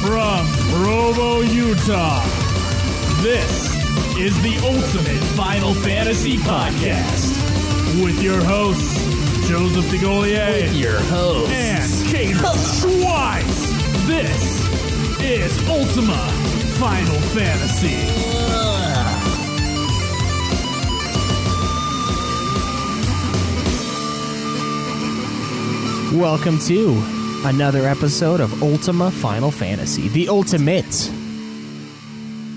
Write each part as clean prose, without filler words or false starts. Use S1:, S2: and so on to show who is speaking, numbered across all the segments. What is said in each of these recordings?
S1: From Provo, Utah, this is the Ultimate Final Fantasy Podcast with your hosts, Joseph DeGolier,
S2: with your host,
S1: and Kaleb Schweiss. This is Ultima Final Fantasy.
S2: Welcome to another episode of Ultima Final Fantasy, the ultimate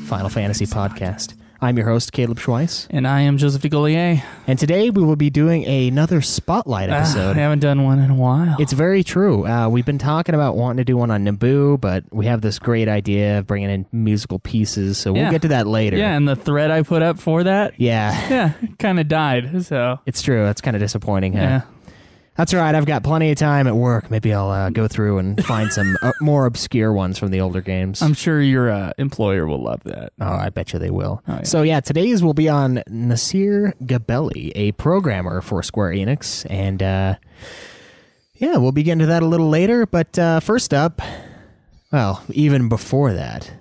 S2: Final Fantasy podcast. I'm your host, Kaleb Schweiss.
S3: And I am Joseph DeGolier.
S2: And today we will be doing another Spotlight episode.
S3: I haven't done one in a while.
S2: It's very true. We've been talking about wanting to do one on Nobou, but we have this great idea of bringing in musical pieces, so we'll get to that later.
S3: Yeah, and the thread I put up for that,
S2: yeah,
S3: kind of died, so.
S2: It's true. That's kind of disappointing, huh?
S3: Yeah.
S2: That's all right. I've got plenty of time at work. Maybe I'll go through and find some more obscure ones from the older games.
S3: I'm sure your employer will love that.
S2: Oh, I bet you they will.
S3: Oh, yeah.
S2: So yeah, today's will be on Nasir Gebelli, a programmer for Square Enix. And yeah, we'll be getting to that a little later. But first up, well, even before that.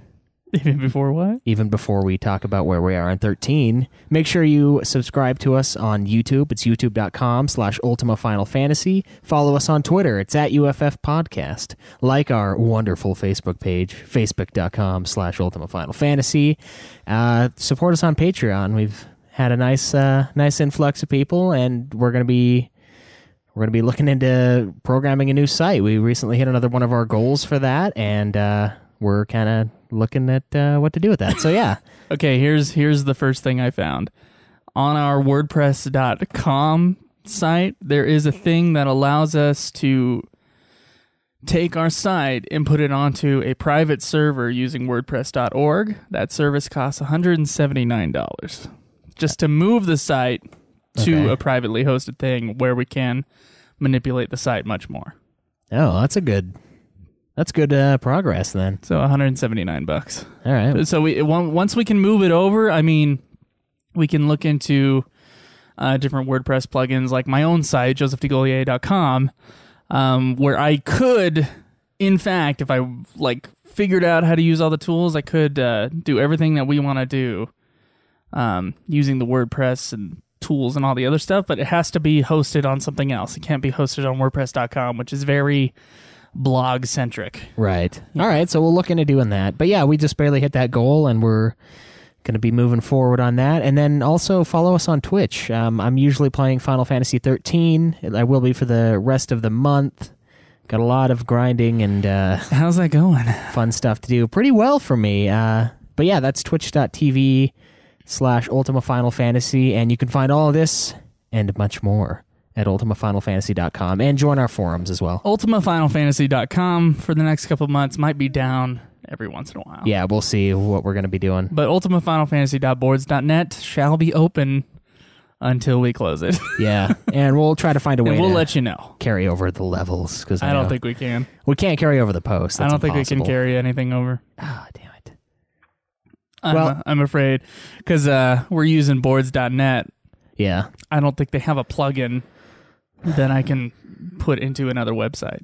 S3: Even before what?
S2: Even before we talk about where we are on 13, make sure you subscribe to us on YouTube. It's youtube.com/Ultima Final Fantasy. Follow us on Twitter. It's at UFF Podcast. Like our wonderful Facebook page, facebook.com/Ultima Final Fantasy. Support us on Patreon. We've had a nice influx of people, and we're going to be looking into programming a new site. We recently hit another one of our goals for that, and we're kind of looking at what to do with that. So yeah.
S3: Okay, here's the first thing I found. On our WordPress.com site, there is a thing that allows us to take our site and put it onto a private server using WordPress.org. That service costs $179 just to move the site to a privately hosted thing where we can manipulate the site much more.
S2: Oh, that's good progress then.
S3: So $179.
S2: All right.
S3: So once we can move it over, I mean, we can look into different WordPress plugins like my own site, josephdegolier.com, where I could, in fact, if I figured out how to use all the tools, I could do everything that we want to do using the WordPress and tools and all the other stuff, but it has to be hosted on something else. It can't be hosted on WordPress.com, which is very blog centric.
S2: Right. Yeah. All right. So we'll look into doing that. But yeah, we just barely hit that goal, and we're going to be moving forward on that. And then also follow us on Twitch. I'm usually playing Final Fantasy 13. I will be for the rest of the month. Got a lot of grinding and
S3: how's that going?
S2: Fun stuff to do. Pretty well for me. But yeah, that's twitch.tv/Ultima Final Fantasy, and you can find all of this and much more at ultimafinalfantasy.com, and join our forums as well.
S3: ultimafinalfantasy.com for the next couple of months might be down every once in a while.
S2: Yeah, we'll see what we're going to be doing.
S3: But ultimafinalfantasy.boards.net shall be open until we close it.
S2: Yeah, and we'll try to find a way
S3: we'll
S2: to
S3: let you know.
S2: Carry over the levels, because
S3: I don't think we can.
S2: We can't carry over the post. That's
S3: I don't
S2: impossible.
S3: think we can carry anything over.
S2: Ah, damn it.
S3: I'm afraid, because we're using boards.net.
S2: Yeah.
S3: I don't think they have a plugin that I can put into another website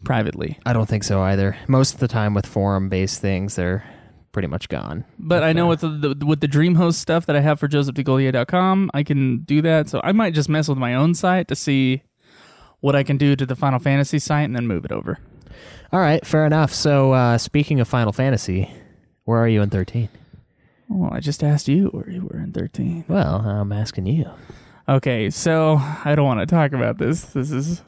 S3: privately.
S2: I don't think so either. Most of the time with forum-based things, they're pretty much gone.
S3: But I know with the DreamHost stuff that I have for josephdegolier.com, I can do that. So I might just mess with my own site to see what I can do to the Final Fantasy site and then move it over.
S2: All right, fair enough. So speaking of Final Fantasy, where are you in 13?
S3: Well, I just asked you where you were in 13.
S2: Well, I'm asking you.
S3: Okay, so I don't want to talk about this. This is...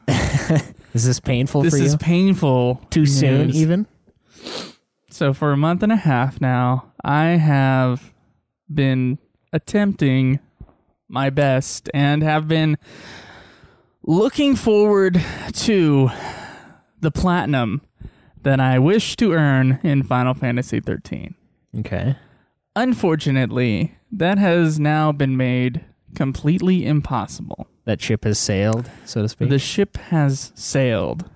S2: Is this painful for you?
S3: This is painful.
S2: Too soon, even?
S3: So for a month and a half now, I have been attempting my best and have been looking forward to the platinum that I wish to earn in Final Fantasy 13.
S2: Okay.
S3: Unfortunately, that has now been made completely impossible.
S2: That ship has sailed, so to speak?
S3: The ship has sailed.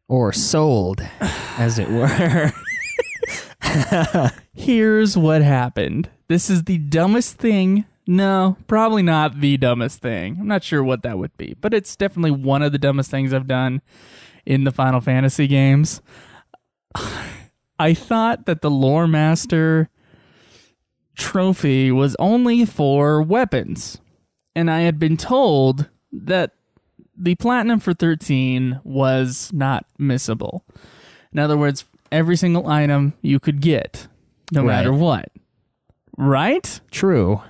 S2: Or sold, as it were.
S3: Here's what happened. This is the dumbest thing. No, probably not the dumbest thing. I'm not sure what that would be, but it's definitely one of the dumbest things I've done in the Final Fantasy games. I thought that the Lore Master trophy was only for weapons. And I had been told that the Platinum for 13 was not missable. In other words, every single item you could get, no matter what. Right?
S2: True.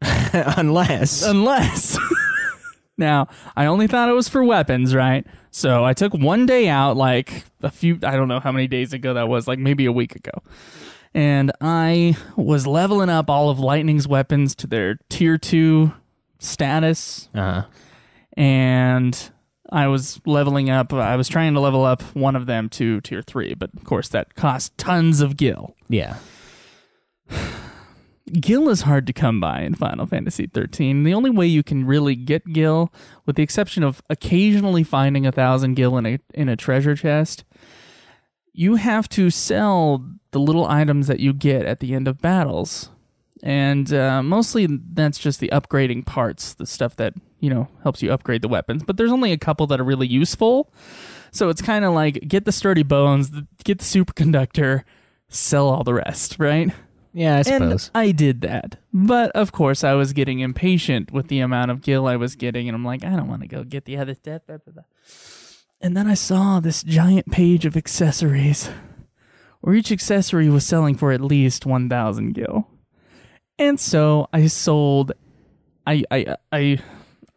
S2: Unless.
S3: Now, I only thought it was for weapons, right? So I took one day out, like I don't know how many days ago that was, like maybe a week ago. And I was leveling up all of Lightning's weapons to their tier 2 status. And I was leveling up, I was trying to level up one of them to tier 3, but of course that cost tons of gil.
S2: Yeah.
S3: Gil is hard to come by in Final Fantasy 13. The only way you can really get gil, with the exception of occasionally finding 1,000 gil in a treasure chest, you have to sell the little items that you get at the end of battles. And mostly that's just the upgrading parts, the stuff that, helps you upgrade the weapons. But there's only a couple that are really useful. So it's kind of like, get the sturdy bones, get the superconductor, sell all the rest, right?
S2: Yeah, I suppose.
S3: And I did that. But, of course, I was getting impatient with the amount of gil I was getting, and I'm like, I don't want to go get the other stuff. And then I saw this giant page of accessories, where each accessory was selling for at least 1,000 gil. And so I sold... I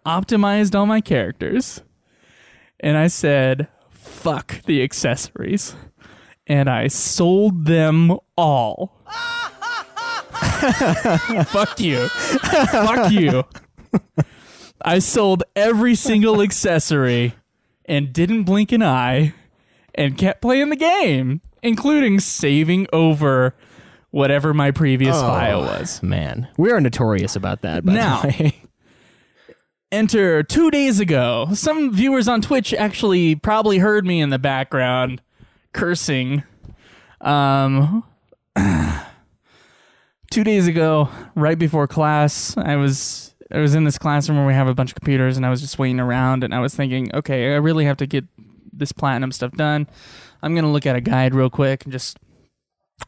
S3: optimized all my characters, and I said, fuck the accessories. And I sold them all. Fuck you. Fuck you. I sold every single accessory and didn't blink an eye and kept playing the game, including saving over whatever my previous file was.
S2: Man, we are notorious about that, by
S3: now,
S2: the way.
S3: Enter 2 days ago. Some viewers on Twitch actually probably heard me in the background cursing. 2 days ago, right before class, I was in this classroom where we have a bunch of computers, and I was just waiting around, and I was thinking, okay, I really have to get this platinum stuff done. I'm going to look at a guide real quick and just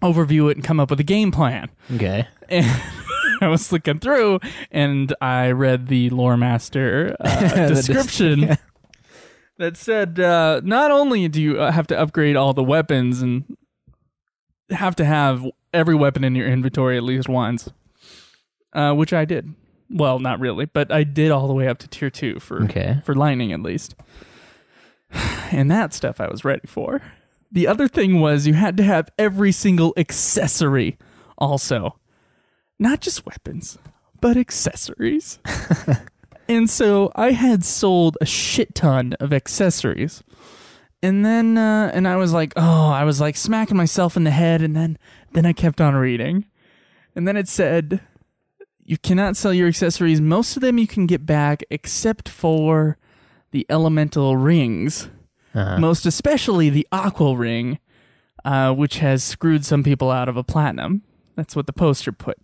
S3: overview it and come up with a game plan.
S2: Okay.
S3: And I was looking through, and I read the Lore Master description that said, not only do you have to upgrade all the weapons and have to have every weapon in your inventory at least once, which I did. Well, not really, but I did all the way up to tier 2 for Lightning at least. And that stuff I was ready for. The other thing was you had to have every single accessory also. Not just weapons, but accessories. And so I had sold a shit ton of accessories. And then, and I was like, smacking myself in the head, and then I kept on reading. And then it said, you cannot sell your accessories. Most of them you can get back, except for the elemental rings. Most especially the aqua ring, which has screwed some people out of a platinum. That's what the poster put.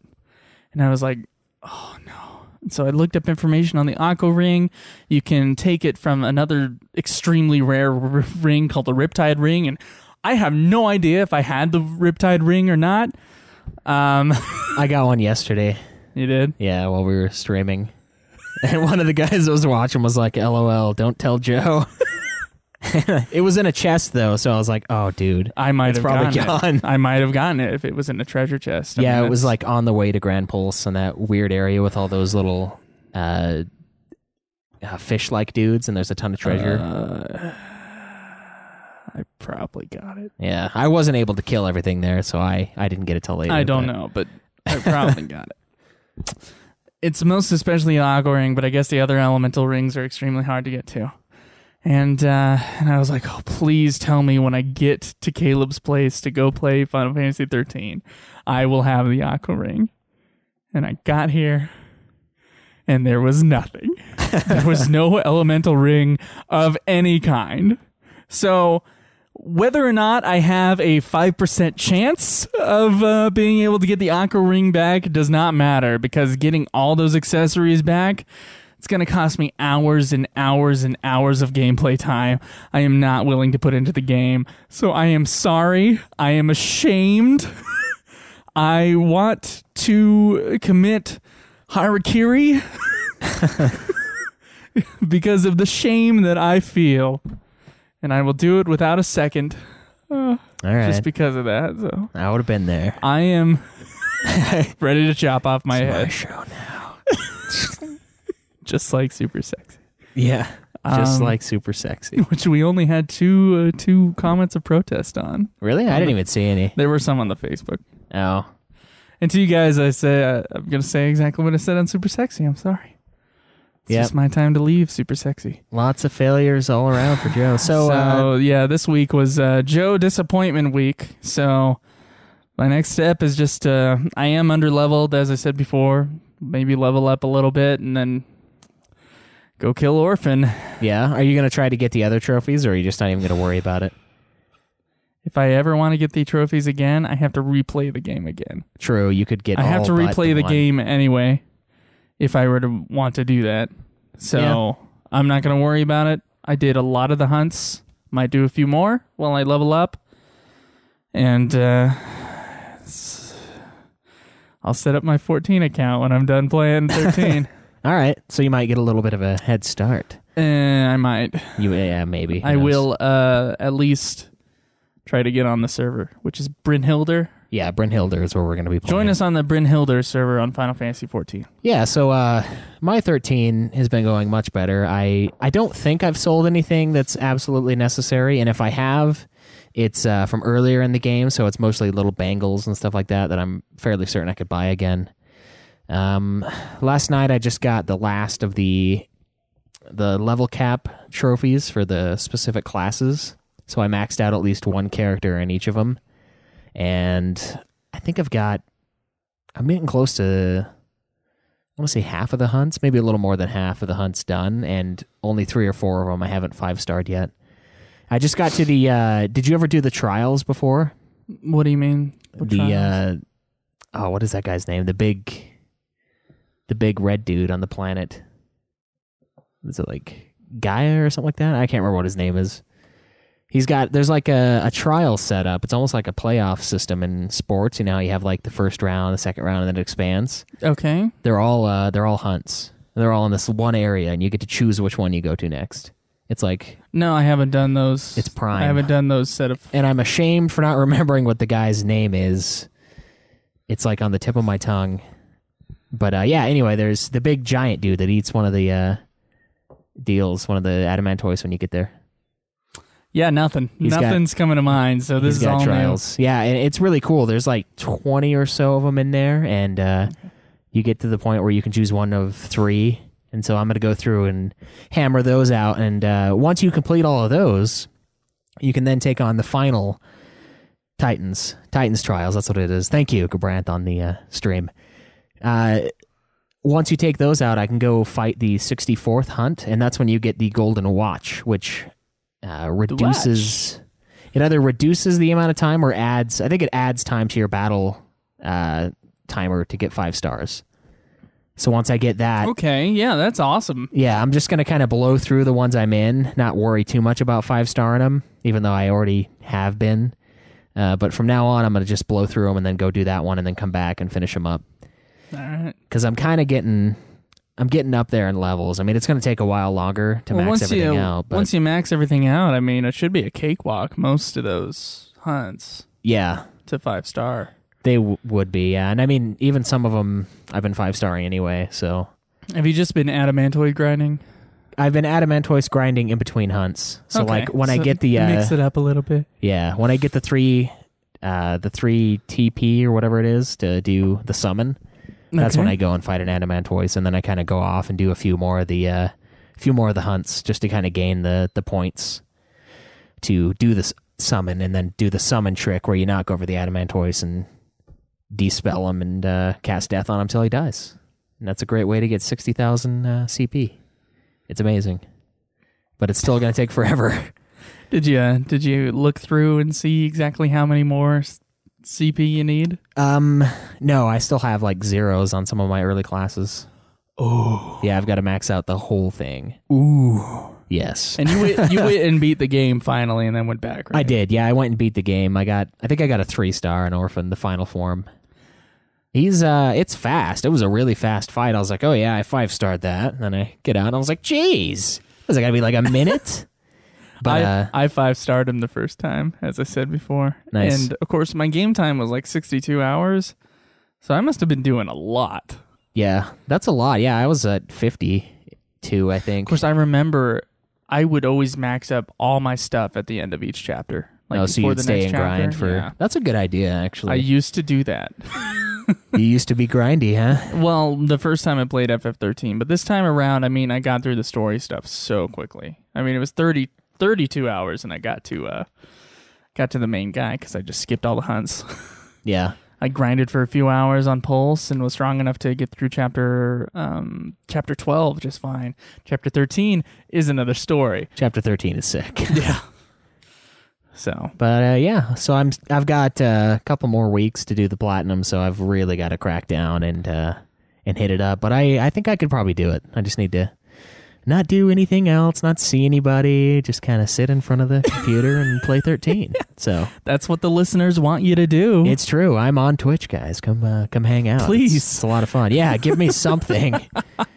S3: And I was like, oh no. And so I looked up information on the aqua ring. You can take it from another extremely rare ring called the Riptide ring. And I have no idea if I had the Riptide ring or not.
S2: I got one yesterday.
S3: You did?
S2: Yeah, while we were streaming. And one of the guys that was watching was like, LOL, don't tell Joe. It was in a chest, though, so I was like, oh, dude.
S3: I might have
S2: probably
S3: gone. I might have gotten it if it was in a treasure chest.
S2: Yeah, it was like on the way to Grand Pulse in that weird area with all those little fish-like dudes, and there's a ton of treasure.
S3: I probably got it.
S2: Yeah, I wasn't able to kill everything there, so I didn't get it till later.
S3: I don't know, but I probably got it. It's most especially the aqua ring, but I guess the other elemental rings are extremely hard to get to. And I was like, oh, please tell me when I get to Caleb's place to go play Final Fantasy 13, I will have the aqua ring. And I got here, and there was nothing. There was no elemental ring of any kind. So whether or not I have a 5% chance of being able to get the aqua ring back does not matter, because getting all those accessories back, It's going to cost me hours and hours and hours of gameplay time I am not willing to put into the game. So I am sorry. I am ashamed. I want to commit harakiri because of the shame that I feel. And I will do it without a second.
S2: All right.
S3: Just because of that. So
S2: I would have been there.
S3: I am ready to chop off my
S2: It's
S3: head.
S2: my show now.
S3: Just like Super Sexy.
S2: Yeah. Just like Super Sexy.
S3: Which we only had two comments of protest on.
S2: Really? I didn't even see any.
S3: There were some on the Facebook.
S2: Oh.
S3: And to you guys, I say I'm going to say exactly what I said on Super Sexy. I'm sorry. It's just my time to leave Super Sexy.
S2: Lots of failures all around for Joe. So
S3: yeah, this week was Joe Disappointment Week. So my next step is just I am under-leveled, as I said before. Maybe level up a little bit and then go kill Orphan.
S2: yeah. Are you going to try to get the other trophies, or are you just not even going to worry about it?
S3: If I ever want to get the trophies again, I have to replay the game again.
S2: True. You could get
S3: I have to
S2: all but
S3: replay the
S2: one.
S3: game anyway if I were to want to do that. So I'm not going to worry about it. I did a lot of the hunts. Might do a few more while I level up. And I'll set up my 14 account when I'm done playing 13.
S2: All right. So you might get a little bit of a head start.
S3: I might.
S2: Yeah, maybe. Who
S3: I
S2: knows?
S3: will at least try to get on the server, which is Brynhilder.
S2: Yeah, Brynhilder is where we're going to be playing.
S3: Join us on the Brynhilder server on Final Fantasy 14.
S2: Yeah, so my 13 has been going much better. I don't think I've sold anything that's absolutely necessary, and if I have, it's from earlier in the game, so it's mostly little bangles and stuff like that I'm fairly certain I could buy again. Last night I just got the last of the level cap trophies for the specific classes, so I maxed out at least one character in each of them. And I think I'm getting close to, I want to say half of the hunts, maybe a little more than half of the hunts done, and only 3 or 4 of them I haven't 5-starred yet. I just got to the, did you ever do the trials before?
S3: What do you mean? What trials?
S2: What is that guy's name? The big red dude on the planet. Is it like Gaia or something like that? I can't remember what his name is. There's like a trial set up. It's almost like a playoff system in sports. You know how you have like the first round, the second round, and then it expands.
S3: Okay.
S2: They're all hunts. They're all in this one area, and you get to choose which one you go to next. It's like...
S3: No, I haven't done those.
S2: It's Prime.
S3: I haven't done those set of...
S2: And I'm ashamed for not remembering what the guy's name is. It's like on the tip of my tongue. But yeah, anyway, there's the big giant dude that eats one of the deals, one of the adamantoids when you get there.
S3: Yeah, nothing's coming to mind, so this is all
S2: trials. Yeah, and it's really cool. There's like 20 or so of them in there, and you get to the point where you can choose one of 3. And so I'm going to go through and hammer those out. And once you complete all of those, you can then take on the final Titans trials. That's what it is. Thank you, Gabrant, on the stream. Once you take those out, I can go fight the 64th hunt, and that's when you get the Golden Watch, which... reduces it either reduces the amount of time or adds, I think it adds time to your battle timer to get 5 stars. So once I get that,
S3: okay, yeah, that's awesome.
S2: Yeah, I'm just going to kind of blow through the ones I'm in, not worry too much about 5-starring them, even though I already have been. But from now on, I'm going to just blow through them and then go do that one and then come back and finish them up.
S3: All right.
S2: Because I'm kind of getting up there in levels. I mean, it's going to take a while longer to max everything out. But
S3: once you max everything out, I mean, it should be a cakewalk, most of those hunts.
S2: Yeah.
S3: To 5-star.
S2: They would be, yeah. And I mean, even some of them I've been 5-starring anyway, so.
S3: Have you just been adamantoid grinding?
S2: I've been adamantoid grinding in between hunts. So okay. Like when I get the...
S3: mix it up a little bit.
S2: Yeah, when I get the 3 TP or whatever it is to do the summon, that's when I go and fight an adamantoid, and then I kind of go off and do a few more of the hunts just to kind of gain the points to do this summon, and then do the summon trick where you knock over the adamantoid and dispel him and cast death on him till he dies. And that's a great way to get 60,000 CP. It's amazing, but it's still going to take forever.
S3: Did you look through and see exactly how many more CP you need?
S2: No, I still have like zeros on some of my early classes. Oh. Yeah, I've got to max out the whole thing.
S3: Ooh.
S2: Yes.
S3: And you went and beat the game finally and then went back, right?
S2: I did. Yeah, I went and beat the game. I think I got a 3-star in Orphan, the final form. It's fast. It was a really fast fight. I was like, oh yeah, I 5-starred that. And then I get out and I was like, geez. Was it going to be like a minute? But
S3: I 5-starred him the first time, as I said before.
S2: Nice.
S3: And of course, my game time was like 62 hours. So I must have been doing a lot.
S2: Yeah, that's a lot. Yeah, I was at 52, I think.
S3: Of course, I remember I would always max up all my stuff at the end of each chapter. Like
S2: so you'd stay and grind for... Yeah. That's a good idea, actually.
S3: I used to do that.
S2: You used to be grindy, huh?
S3: Well, the first time I played FF13, but this time around, I mean, I got through the story stuff so quickly. I mean, it was 32 hours, and I got to the main guy because I just skipped all the hunts.
S2: Yeah.
S3: I grinded for a few hours on Pulse and was strong enough to get through chapter 12 just fine. Chapter 13 is another story.
S2: Chapter 13 is sick.
S3: Yeah. So,
S2: but yeah, so I've got a couple more weeks to do the platinum, so I've really got to crack down and hit it up. But I think I could probably do it. I just need to not do anything else, not see anybody, just kind of sit in front of the computer and play 13. So
S3: that's what the listeners want you to do.
S2: It's true. I'm on Twitch, guys. Come hang out.
S3: Please.
S2: It's a lot of fun. Yeah, give me something.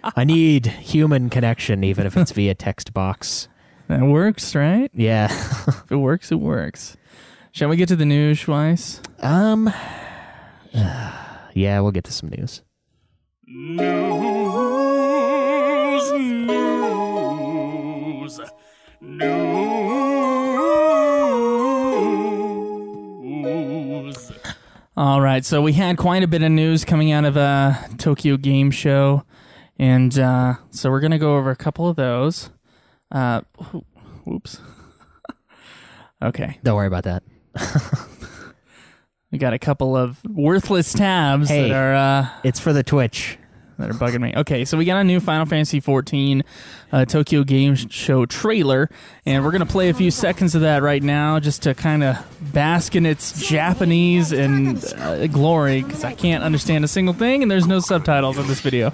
S2: I need human connection, even if it's via text box.
S3: That works, right?
S2: Yeah.
S3: If it works, it works. Shall we get to the news, Schweiss?
S2: Yeah, we'll get to some news.
S3: News. All right, so we had quite a bit of news coming out of Tokyo Game Show, and so we're going to go over a couple of those. Whoops. Okay.
S2: Don't worry about that.
S3: We got a couple of worthless tabs that are...
S2: it's for the Twitch.
S3: That are bugging me. Okay, so we got a new Final Fantasy XIV Tokyo Game Show trailer, and we're going to play a few seconds of that right now just to kind of bask in its Japanese and glory, because I can't understand a single thing, and there's no subtitles on this video.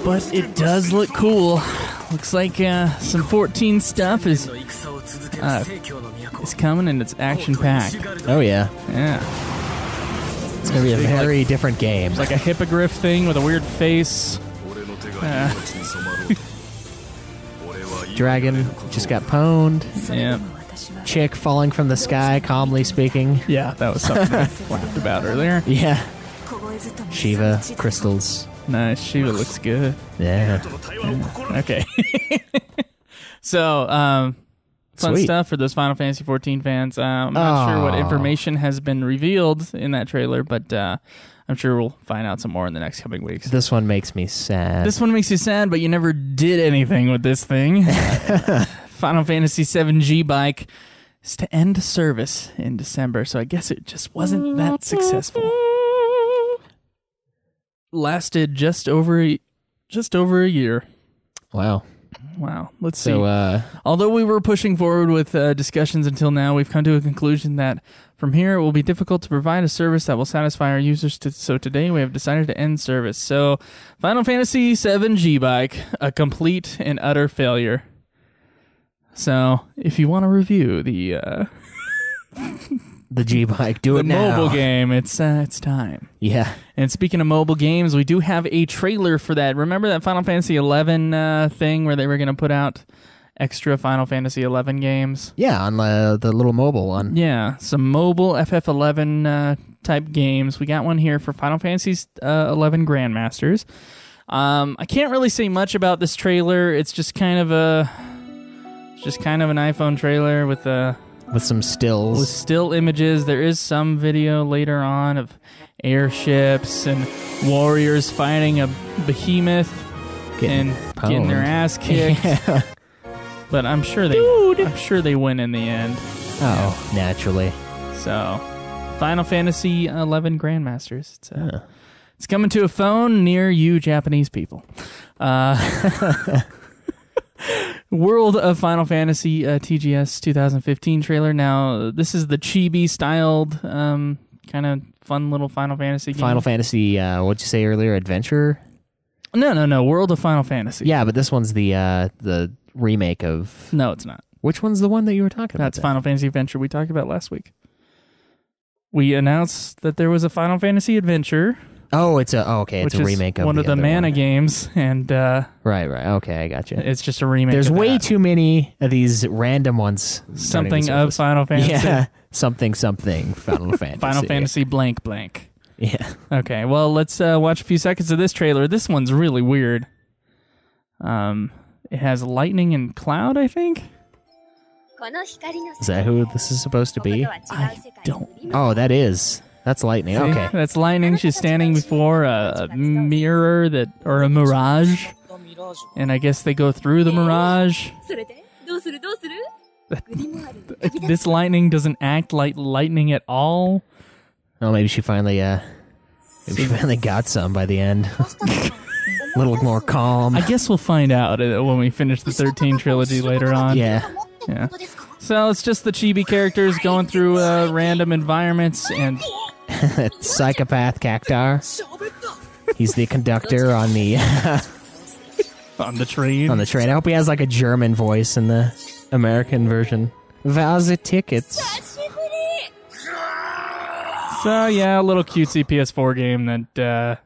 S3: But it does look cool. Looks like some 14 stuff is coming, and it's action-packed.
S2: Oh, yeah.
S3: Yeah.
S2: It's going to be a very different game.
S3: It's like a hippogriff thing with a weird face.
S2: Dragon just got pwned.
S3: Yeah.
S2: Chick falling from the sky, calmly speaking.
S3: Yeah, that was something I laughed about earlier.
S2: Yeah. Shiva, crystals.
S3: Nice. Shiva looks good.
S2: Yeah.
S3: Okay. So, fun
S2: Sweet.
S3: stuff for those Final Fantasy XIV fans. I'm not sure what information has been revealed in that trailer, but I'm sure we'll find out some more in the next coming weeks.
S2: This one makes me sad.
S3: This one makes you sad, but you never did anything with this thing. Final Fantasy VII G-Bike is to end service in December, so I guess it just wasn't that successful. Lasted just over a year.
S2: Wow.
S3: Let's see.
S2: So,
S3: although we were pushing forward with discussions until now, we've come to a conclusion that from here it will be difficult to provide a service that will satisfy our users. So today we have decided to end service. So Final Fantasy VII G-Bike, a complete and utter failure. So if you want to review the
S2: G-Bike, do it now.
S3: The mobile game, it's time.
S2: Yeah.
S3: And speaking of mobile games, we do have a trailer for that. Remember that Final Fantasy XI thing where they were going to put out extra Final Fantasy XI games?
S2: Yeah, on the little mobile one.
S3: Yeah, some mobile FF11 type games. We got one here for Final Fantasy XI Grandmasters. I can't really say much about this trailer. It's just kind of an iPhone trailer with
S2: some stills.
S3: With still images. There is some video later on of airships and warriors fighting a behemoth and getting their ass kicked. Yeah. But I'm sure they win in the end.
S2: Oh, naturally.
S3: So, Final Fantasy XI Grandmasters. It's coming to a phone near you, Japanese people. World of Final Fantasy TGS 2015 trailer. Now, this is the chibi-styled kind of fun little Final Fantasy game.
S2: Final Fantasy, what'd you say earlier, adventure?
S3: No. World of Final Fantasy.
S2: Yeah, but this one's the remake of...
S3: No, it's not.
S2: Which one's the one that you were talking about?
S3: That's Final Fantasy Adventure we talked about last week. We announced that there was a Final Fantasy Adventure.
S2: Oh, it's a remake of
S3: one of the Mana games, and
S2: right. Okay, I got you.
S3: It's just a remake.
S2: There's way too many of these random ones.
S3: Something of Final Fantasy.
S2: Yeah, something Final Fantasy.
S3: Final Fantasy blank.
S2: Yeah.
S3: Okay, well, let's watch a few seconds of this trailer. This one's really weird. It has lightning and cloud, I think.
S2: Is that who this is supposed to be?
S3: I don't.
S2: Oh, that's lightning.
S3: See?
S2: Okay.
S3: That's lightning. She's standing before a mirror or a mirage. And I guess they go through the mirage. This lightning doesn't act like lightning at all.
S2: Oh, maybe she finally got some by the end. A little more calm.
S3: I guess we'll find out when we finish the 13 trilogy later on.
S2: Yeah.
S3: So it's just the chibi characters going through random environments and...
S2: Psychopath Cactar. He's the conductor on the...
S3: on the train.
S2: On the train. I hope he has like a German voice in the American version. Vase tickets.
S3: So yeah, a little cutesy PS4 game that...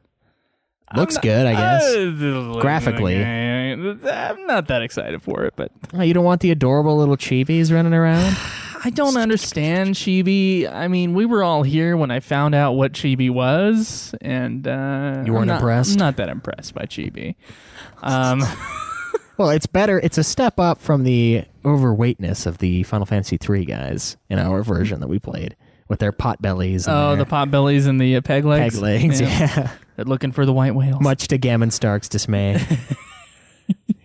S2: looks good, I guess. Graphically.
S3: I'm not that excited for it, but...
S2: Oh, you don't want the adorable little chibis running around?
S3: I don't understand chibi. I mean, we were all here when I found out what chibi was, and...
S2: you weren't impressed?
S3: I'm not that impressed by chibi.
S2: Well, it's better. It's a step up from the overweightness of the Final Fantasy III guys in our version that we played. With their pot bellies. And
S3: the pot bellies and the peg legs?
S2: Peg legs, yeah.
S3: They're looking for the white whales.
S2: Much to Gammon Stark's dismay.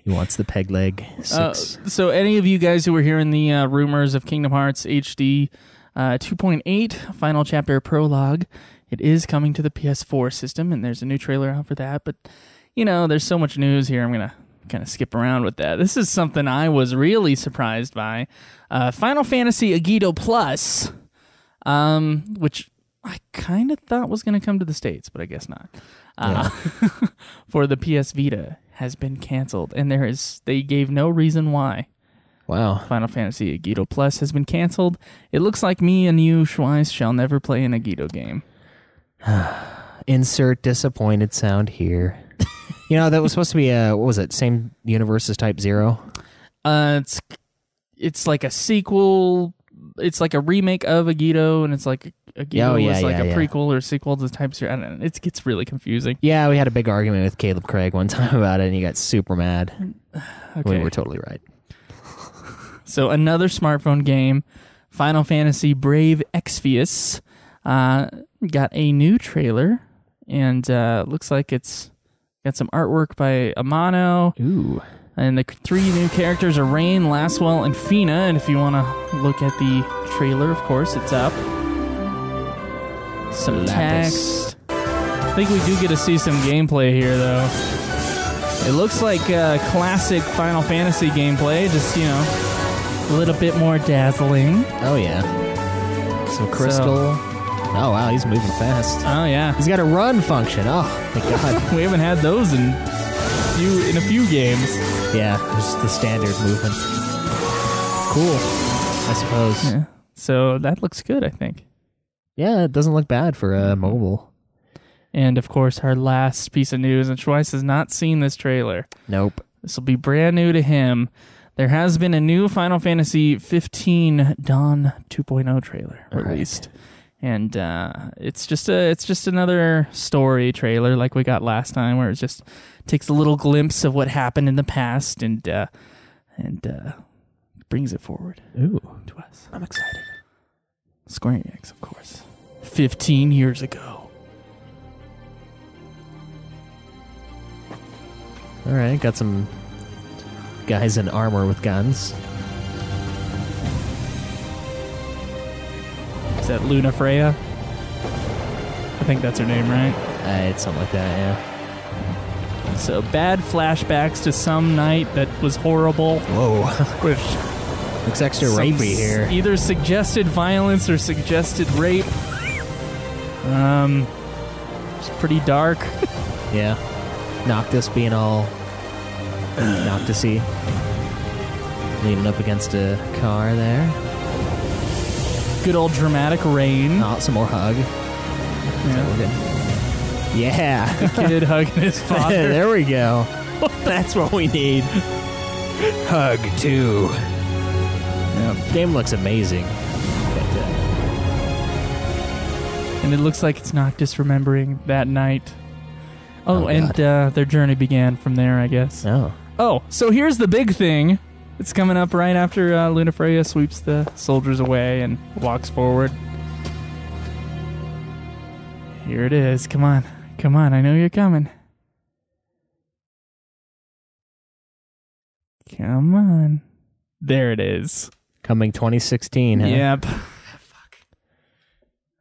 S2: He wants the peg leg 6.
S3: So any of you guys who were hearing the rumors of Kingdom Hearts HD 2.8 Final Chapter Prologue, it is coming to the PS4 system, and there's a new trailer out for that. But, there's so much news here, I'm going to kind of skip around with that. This is something I was really surprised by. Final Fantasy Agito Plus... which I kind of thought was going to come to the States, but I guess not. For the PS Vita has been canceled, and they gave no reason why.
S2: Wow.
S3: Final Fantasy Agito Plus has been canceled. It looks like me and you, Schweiss, shall never play an Agito game.
S2: Insert disappointed sound here. That was supposed to be what was it? Same universe as Type 0?
S3: It's like a sequel. It's like a remake of Agito, and it's like Agito is like a prequel or sequel to Type 0. I don't know. It gets really confusing.
S2: Yeah, we had a big argument with Caleb Craig one time about it, and he got super mad.
S3: Okay.
S2: We were totally right.
S3: So another smartphone game, Final Fantasy Brave Exvius, got a new trailer, and looks like it's got some artwork by Amano.
S2: Ooh.
S3: And the 3 new characters are Rain, Lastwell, and Fina. And if you want to look at the trailer, of course, it's up. Some text. I think we do get to see some gameplay here, though. It looks like classic Final Fantasy gameplay, just, a little bit more dazzling.
S2: Oh, yeah. Some crystal. Oh, wow, he's moving fast.
S3: Oh, yeah.
S2: He's got a run function. Oh, thank God.
S3: We haven't had those in a few games.
S2: Yeah, just the standard movement. Cool, I suppose.
S3: Yeah. So that looks good, I think.
S2: Yeah, it doesn't look bad for mobile.
S3: And, of course, our last piece of news, and Schweiss has not seen this trailer.
S2: Nope.
S3: This will be brand new to him. There has been a new Final Fantasy 15 Dawn 2.0 trailer released. Right. And it's just another story trailer like we got last time, where it just takes a little glimpse of what happened in the past and brings it forward to us.
S2: I'm excited.
S3: Square Enix, of course. 15 years ago.
S2: All right, got some guys in armor with guns.
S3: Is that Luna Freya? I think that's her name, right?
S2: It's something like that, yeah.
S3: So bad flashbacks to some night that was horrible.
S2: Whoa.
S3: With
S2: looks extra rapey here.
S3: Either suggested violence or suggested rape. It's pretty dark.
S2: Yeah. Noctis being all Noctis-y. Leaning up against a car there.
S3: Good old dramatic rain.
S2: Oh, some more hug. Yeah.
S3: Kid hugging his father.
S2: There we go. That's what we need. Hug, too. Yep. Game looks amazing.
S3: And it looks like it's Noctis remembering that night. Oh, and their journey began from there, I guess. Oh, so here's the big thing. It's coming up right after Lunafreya sweeps the soldiers away and walks forward. Here it is. Come on. Come on. I know you're coming. Come on. There it is.
S2: Coming 2016, huh?
S3: Yep.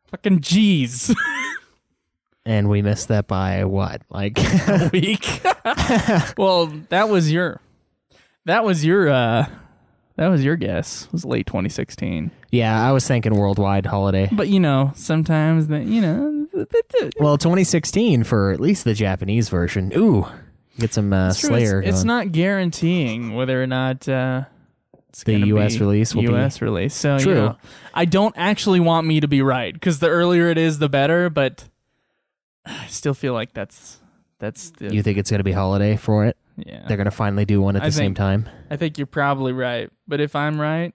S3: Fucking G's.
S2: And we missed that by what? Like
S3: a week? Well, that was your guess. It was late 2016.
S2: Yeah, I was thinking worldwide holiday.
S3: But sometimes
S2: well, 2016 for at least the Japanese version. Ooh, get some Slayer.
S3: It's not guaranteeing whether or not it's
S2: the U.S. release will
S3: U.S. release. So true. I don't actually want me to be right because the earlier it is, the better. But I still feel like that's.
S2: You think it's going to be holiday for it?
S3: Yeah.
S2: They're going to finally do one at the same time?
S3: I think you're probably right. But if I'm right,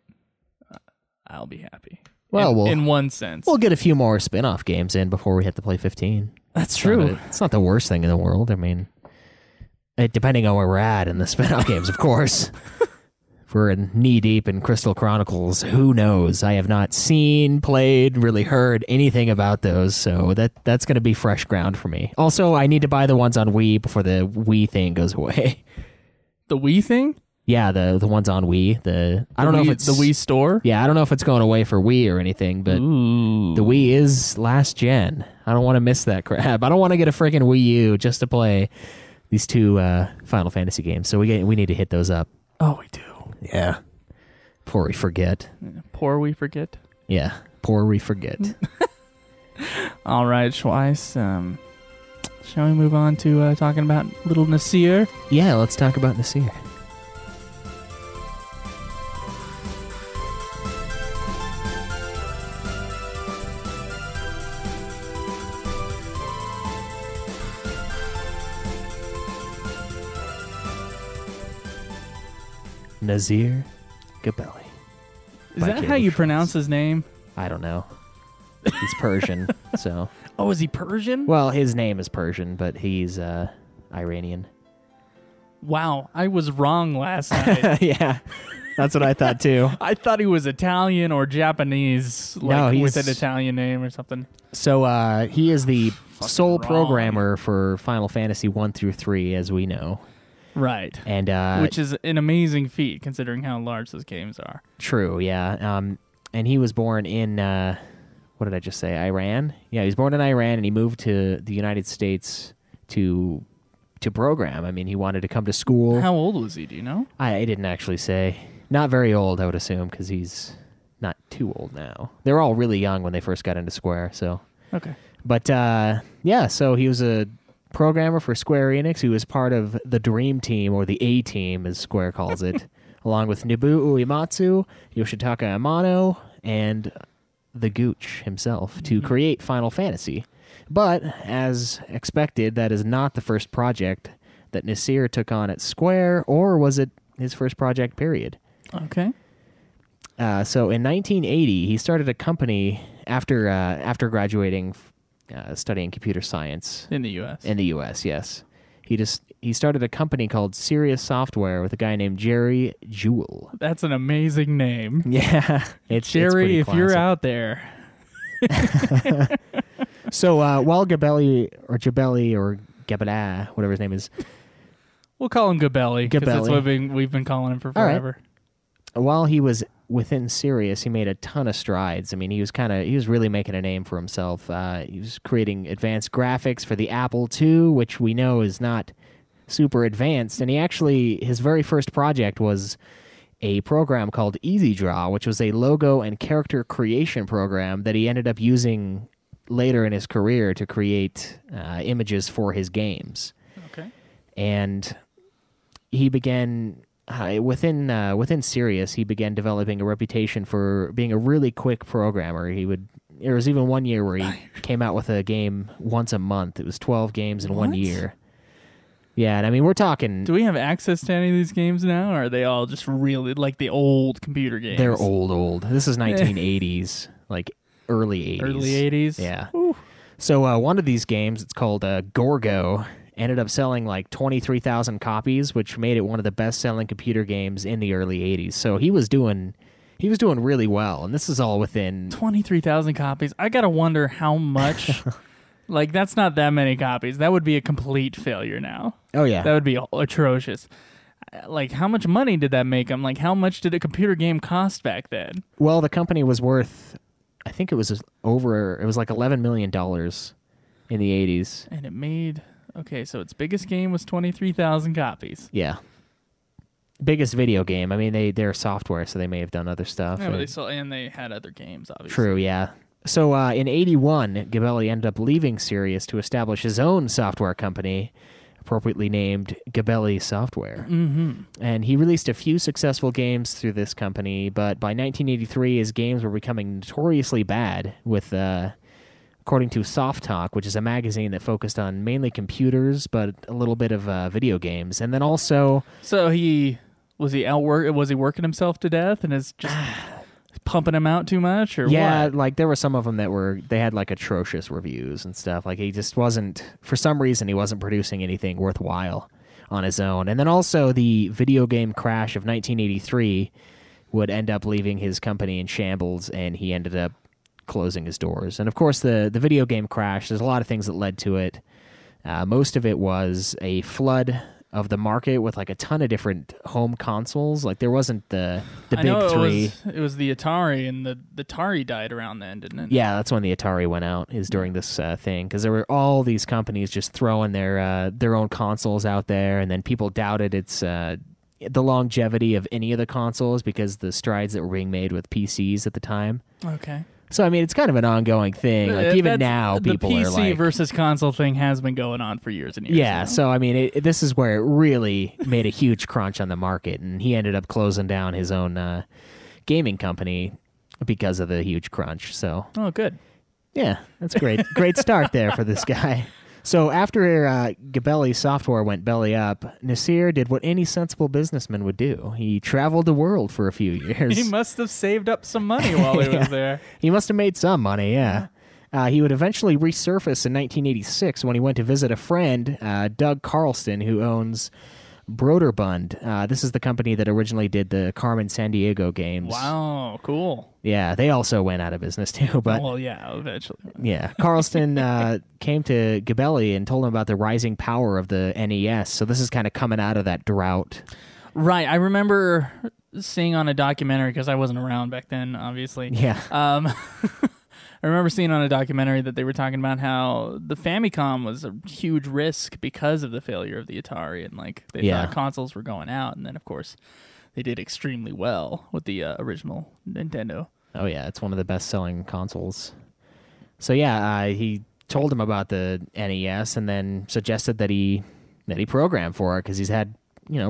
S3: I'll be happy.
S2: Well,
S3: in one sense.
S2: We'll get a few more spin-off games in before we hit to play 15.
S3: That's true.
S2: It's not the worst thing in the world. I mean, depending on where we're at in the spin-off games, of course. If we're knee-deep in Crystal Chronicles, who knows? I have not seen, played, really heard anything about those, so that's going to be fresh ground for me. Also, I need to buy the ones on Wii before the Wii thing goes away.
S3: The Wii thing?
S2: Yeah, the ones on Wii. I don't know if it's
S3: the Wii store.
S2: Yeah, I don't know if it's going away for Wii or anything, but
S3: Ooh.
S2: The Wii is last gen. I don't want to miss that crap. I don't want to get a freaking Wii U just to play these two Final Fantasy games. So we need to hit those up.
S3: Oh, we do.
S2: Yeah. Before we forget.
S3: Poor we forget.
S2: Yeah. Poor we forget.
S3: All right, Schweiss. Shall we move on to talking about little Nasir?
S2: Yeah, let's talk about Nasir. Nasir Gebelli.
S3: Is that how you pronounce his name?
S2: I don't know. He's Persian, so.
S3: Oh, is he Persian?
S2: Well, his name is Persian, but he's Iranian.
S3: Wow, I was wrong last night.
S2: Yeah, that's what I thought too.
S3: I thought he was Italian or Japanese, with an Italian name or something.
S2: So he is the sole programmer for Final Fantasy 1 through 3, as we know.
S3: Right.
S2: And
S3: which is an amazing feat considering how large those games are.
S2: True, yeah. And he was born in what did I just say? Iran? Yeah, he was born in Iran and he moved to the United States to program. I mean, he wanted to come to school.
S3: How old was he, do you know?
S2: I didn't actually say. Not very old, I would assume, because he's not too old now. They were all really young when they first got into Square, so.
S3: Okay.
S2: But yeah, so he was a programmer for Square Enix, who was part of the Dream Team, or the A-Team, as Square calls it, along with Nobou Uematsu, Yoshitaka Amano, and the Gooch himself, to create Final Fantasy. But, as expected, that is not the first project that Nasir took on at Square, or was it his first project, period?
S3: Okay.
S2: So in 1980, he started a company after graduating studying computer science
S3: in the U.S.
S2: In the U.S., yes, he started a company called Sirius Software with a guy named Jerry Jewell.
S3: That's an amazing name.
S2: Yeah,
S3: it's Jerry. If you're out there.
S2: So while Gibelli or Gebelli, whatever his name is,
S3: we'll call him Gibelli because that's what we've been calling him for forever.
S2: Right. While he was within Sirius, he made a ton of strides. I mean, he was really making a name for himself. He was creating advanced graphics for the Apple II, which we know is not super advanced. And his very first project was a program called EasyDraw, which was a logo and character creation program that he ended up using later in his career to create images for his games.
S3: Okay.
S2: and he began within Sirius. He began developing a reputation for being a really quick programmer. There was even one year where he came out with a game once a month. It was 12 games in 1 year. Yeah, and I mean, we're talking...
S3: Do we have access to any of these games now, or are they all just really like the old computer games?
S2: They're old. This is 1980s, like early 80s.
S3: Early 80s?
S2: Yeah.
S3: Ooh.
S2: So one of these games, it's called Gorgo, ended up selling like 23,000 copies, which made it one of the best-selling computer games in the early 80s. So he was doing really well, and this is all within...
S3: 23,000 copies. I gotta wonder how much... Like, that's not that many copies. That would be a complete failure now.
S2: Oh, yeah.
S3: That would be atrocious. Like, how much money did that make them? Like, how much did a computer game cost back then?
S2: Well, the company was worth, I think it was like $11 million in the 80s.
S3: And it made, okay, so its biggest game was 23,000 copies.
S2: Yeah. Biggest video game. I mean, they're software, so they may have done other stuff.
S3: Yeah, but they had other games, obviously.
S2: True, yeah. So in 81, Gibelli ended up leaving Sirius to establish his own software company, appropriately named Gibelli Software.
S3: Mm-hmm.
S2: And he released a few successful games through this company, but by 1983, his games were becoming notoriously bad with, according to Soft Talk, which is a magazine that focused on mainly computers, but a little bit of video games. And then also...
S3: So was he working himself to death and is just... pumping him out too much, or
S2: yeah,
S3: what?
S2: Like there were some of them they had like atrocious reviews and stuff. Like he just wasn't, for some reason, he wasn't producing anything worthwhile on his own. And then also the video game crash of 1983 would end up leaving his company in shambles, and he ended up closing his doors. And of course, the video game crash, there's a lot of things that led to it. Most of it was a flood of the market with like a ton of different home consoles. Like there wasn't the big three.
S3: It was the Atari, and the Atari died around then, didn't it?
S2: Yeah, that's when the Atari went out, is during this thing, because there were all these companies just throwing their own consoles out there, and then people doubted the longevity of any of the consoles because the strides that were being made with PCs at the time.
S3: Okay.
S2: So, I mean, it's kind of an ongoing thing. Like, even now, people are like...
S3: The PC versus console thing has been going on for years and years.
S2: Yeah, you know? So, I mean, this is where it really made a huge crunch on the market, and he ended up closing down his own gaming company because of the huge crunch, so...
S3: Oh, good.
S2: Yeah, that's great. Great start there for this guy. So after Gibelli Software went belly up, Nasir did what any sensible businessman would do. He traveled the world for a few years.
S3: He must have saved up some money while he was there.
S2: He must have made some money, yeah. He would eventually resurface in 1986 when he went to visit a friend, Doug Carlston, who owns Broderbund. This is the company that originally did the Carmen Sandiego games.
S3: Wow, cool.
S2: Yeah, they also went out of business too. But
S3: well, yeah, eventually.
S2: Yeah, Carlston came to Gibelli and told him about the rising power of the NES. So this is kind of coming out of that drought.
S3: Right. I remember seeing on a documentary, because I wasn't around back then, obviously.
S2: Yeah.
S3: I remember seeing on a documentary that they were talking about how the Famicom was a huge risk because of the failure of the Atari, and like they thought consoles were going out, and then of course they did extremely well with the original Nintendo.
S2: Oh yeah, it's one of the best-selling consoles. So yeah, he told him about the NES, and then suggested that he program for it because he's had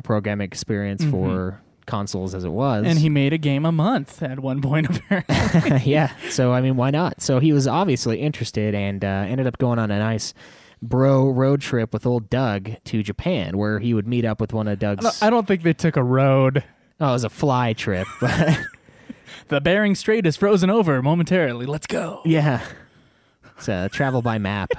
S2: programming experience for consoles as it was.
S3: And he made a game a month at one point, apparently.
S2: Yeah, so I mean, why not? So he was obviously interested, and ended up going on a nice road trip with old Doug to Japan, where he would meet up with one of Doug's...
S3: I don't think they took a road.
S2: Oh, it was a fly trip. But
S3: the Bering Strait is frozen over momentarily. Let's go.
S2: Yeah. It's travel by map.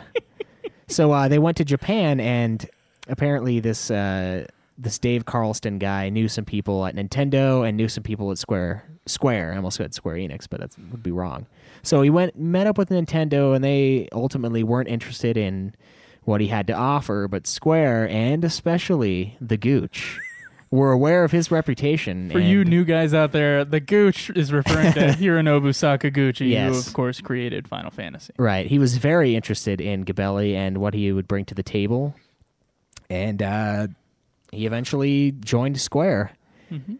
S2: So they went to Japan, and apparently this Dave Carlston guy knew some people at Nintendo and knew some people at Square. I almost said Square Enix, but that would be wrong. So he met up with Nintendo, and they ultimately weren't interested in what he had to offer, but Square, and especially the Gooch, were aware of his reputation.
S3: For you new guys out there, the Gooch is referring to Hironobu Sakaguchi, who of course created Final Fantasy.
S2: Right. He was very interested in Gibelli and what he would bring to the table, and he eventually joined Square. Mm-hmm.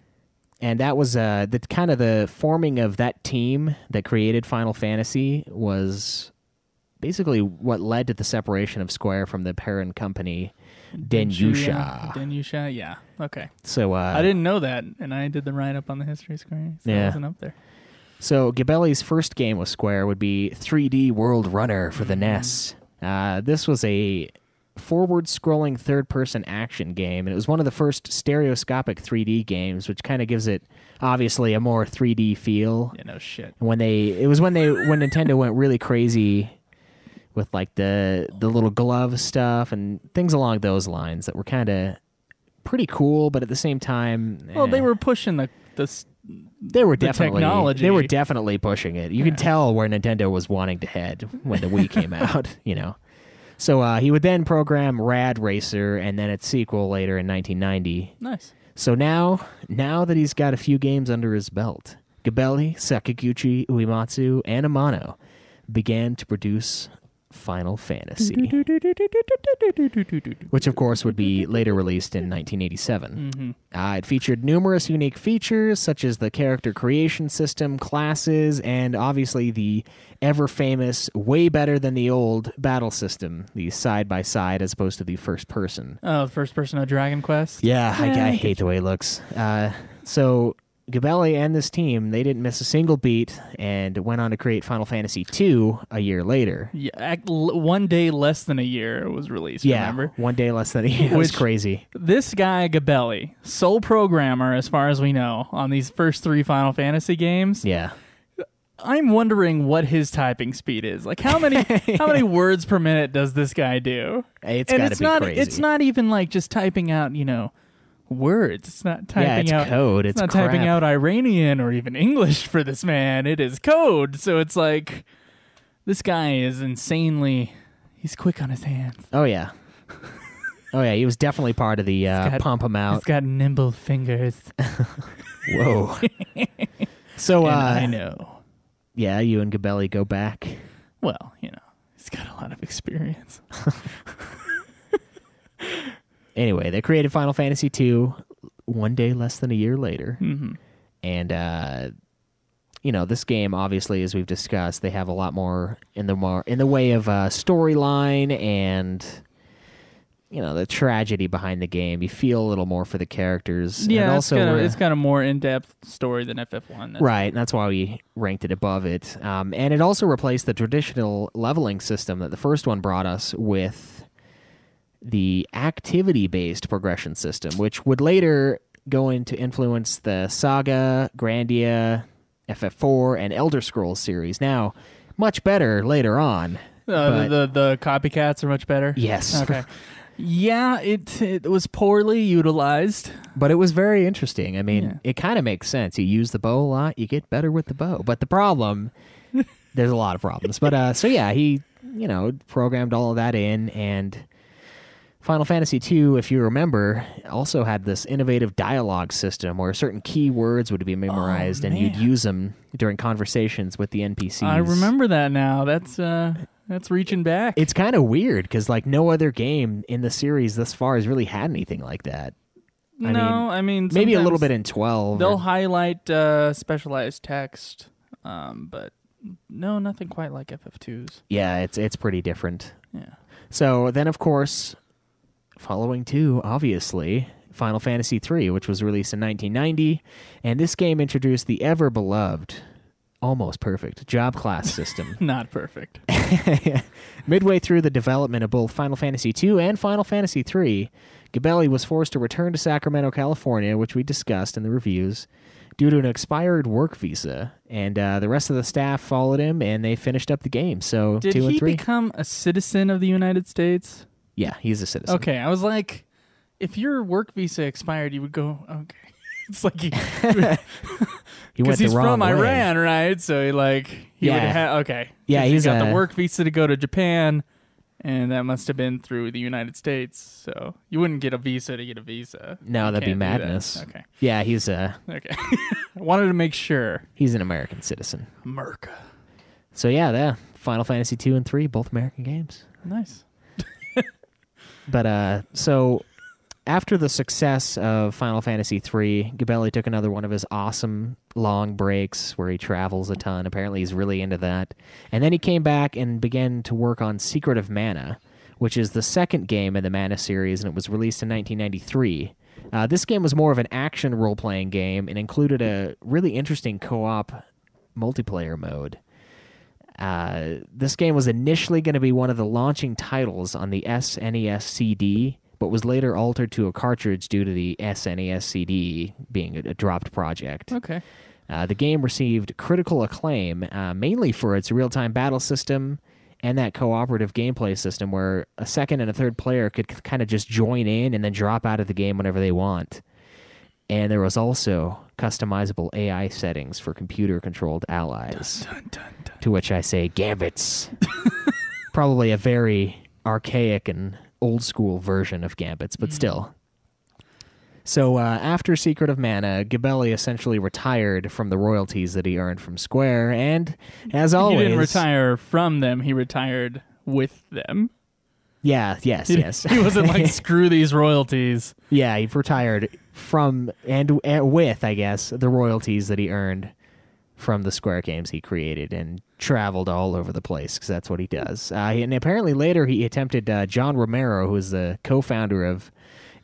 S2: And that was the forming of that team that created Final Fantasy was basically what led to the separation of Square from the parent company, Denjusha.
S3: Denjusha, yeah. Okay.
S2: So
S3: I didn't know that, and I did the write-up on the history of Square, so I wasn't up there.
S2: So Gibelli's first game with Square would be 3D World Runner for the NES. This was a forward-scrolling third-person action game, and it was one of the first stereoscopic 3D games, which kind of gives it, obviously, a more 3D feel.
S3: Yeah, no shit.
S2: When Nintendo went really crazy with like the little glove stuff and things along those lines that were kind of pretty cool, but at the same time,
S3: well, they were pushing the technology.
S2: They were definitely pushing it. You could tell where Nintendo was wanting to head when the Wii came out, you know. So he would then program Rad Racer and then its sequel later in 1990.
S3: Nice.
S2: So now that he's got a few games under his belt, Gibelli, Sakaguchi, Uematsu, and Amano began to produce Final Fantasy, which of course would be later released in 1987. It featured numerous unique features such as the character creation system, classes, and obviously the ever-famous, way better than the old battle system, the side-by-side as opposed to the first-person.
S3: Oh, the first-person of Dragon Quest?
S2: Yeah, I hate the way it looks. So Gibelli and this team, they didn't miss a single beat and went on to create Final Fantasy II a year later.
S3: Yeah, 1 day less than a year it was released, remember?
S2: 1 day less than a year. It was crazy.
S3: This guy, Gibelli, sole programmer, as far as we know, on these first 3 Final Fantasy games.
S2: Yeah.
S3: I'm wondering what his typing speed is. Like, how many words per minute does this guy do?
S2: It's got to be crazy.
S3: It's not even like just typing out, words. It's not typing out
S2: code. It's
S3: not
S2: crap.
S3: typing out Iranian or even English for this man. It is code. So it's like this guy is he's quick on his hands.
S2: Oh yeah. He was definitely part of the pump him out.
S3: He's got nimble fingers.
S2: Whoa. So
S3: I know.
S2: Yeah, you and Gibelli go back.
S3: Well, he's got a lot of experience.
S2: Anyway, they created Final Fantasy II 1 day less than a year later.
S3: Mm-hmm.
S2: And, this game, obviously, as we've discussed, they have a lot more in the way of storyline and, the tragedy behind the game. You feel a little more for the characters.
S3: Yeah,
S2: and also
S3: it's got a more in-depth story than FF1.
S2: Right, and that's why we ranked it above it. And it also replaced the traditional leveling system that the first one brought us with the activity-based progression system, which would later go into influence the Saga, Grandia, FF4, and Elder Scrolls series. Now, much better later on.
S3: The copycats are much better?
S2: Yes.
S3: Okay. Yeah, it was poorly utilized.
S2: But it was very interesting. I mean, It kind of makes sense. You use the bow a lot, you get better with the bow. But the problem, there's a lot of problems. But, he, programmed all of that in, and Final Fantasy II, if you remember, also had this innovative dialogue system where certain keywords would be memorized and you'd use them during conversations with the NPCs.
S3: I remember that now. That's reaching back.
S2: It's kind of weird because no other game in the series thus far has really had anything like that.
S3: I mean
S2: maybe a little bit in 12.
S3: They'll highlight specialized text, but no, nothing quite like FF2's.
S2: Yeah, it's pretty different.
S3: Yeah.
S2: So then, of course, following 2, obviously, Final Fantasy III, which was released in 1990, and this game introduced the ever-beloved, almost perfect, job class system.
S3: Not perfect.
S2: Midway through the development of both Final Fantasy II and Final Fantasy III, Gibelli was forced to return to Sacramento, California, which we discussed in the reviews, due to an expired work visa, and the rest of the staff followed him, and they finished up the game. So
S3: Did
S2: 2 and 3.
S3: he become a citizen of the United States?
S2: Yeah, he's a citizen.
S3: Okay, I was like, if your work visa expired, you would go, okay. It's like
S2: he
S3: because
S2: went the
S3: he's
S2: wrong
S3: from
S2: way.
S3: Iran, right? So he would have, okay.
S2: Yeah,
S3: he's got the work visa to go to Japan, and that must have been through the United States. So you wouldn't get a visa to get a visa.
S2: No, that'd be madness.
S3: That. Okay.
S2: Yeah, he's
S3: okay. I wanted to make sure.
S2: He's an American citizen.
S3: America.
S2: So yeah, Final Fantasy 2 and 3, both American games.
S3: Nice.
S2: But so after the success of Final Fantasy III, Gibelli took another one of his awesome long breaks where he travels a ton. Apparently, he's really into that. And then he came back and began to work on Secret of Mana, which is the second game in the Mana series, and it was released in 1993. This game was more of an action role-playing game and included a really interesting co-op multiplayer mode. This game was initially going to be one of the launching titles on the SNES CD, but was later altered to a cartridge due to the SNES CD being a dropped project.
S3: Okay.
S2: The game received critical acclaim, mainly for its real-time battle system and that cooperative gameplay system where a second and a third player could kind of just join in and then drop out of the game whenever they want. And there was also customizable AI settings for computer-controlled allies.
S3: Dun, dun, dun.
S2: To which I say, gambits. Probably a very archaic and old-school version of gambits, but still. So after Secret of Mana, Gibelli essentially retired from the royalties that he earned from Square, and as always...
S3: He didn't retire from them, he retired with them.
S2: Yeah, yes.
S3: He wasn't like, screw these royalties.
S2: Yeah, he retired from, and with, I guess, the royalties that he earned from the Square games he created and traveled all over the place, because that's what he does. And apparently later he attempted John Romero, who is the co-founder of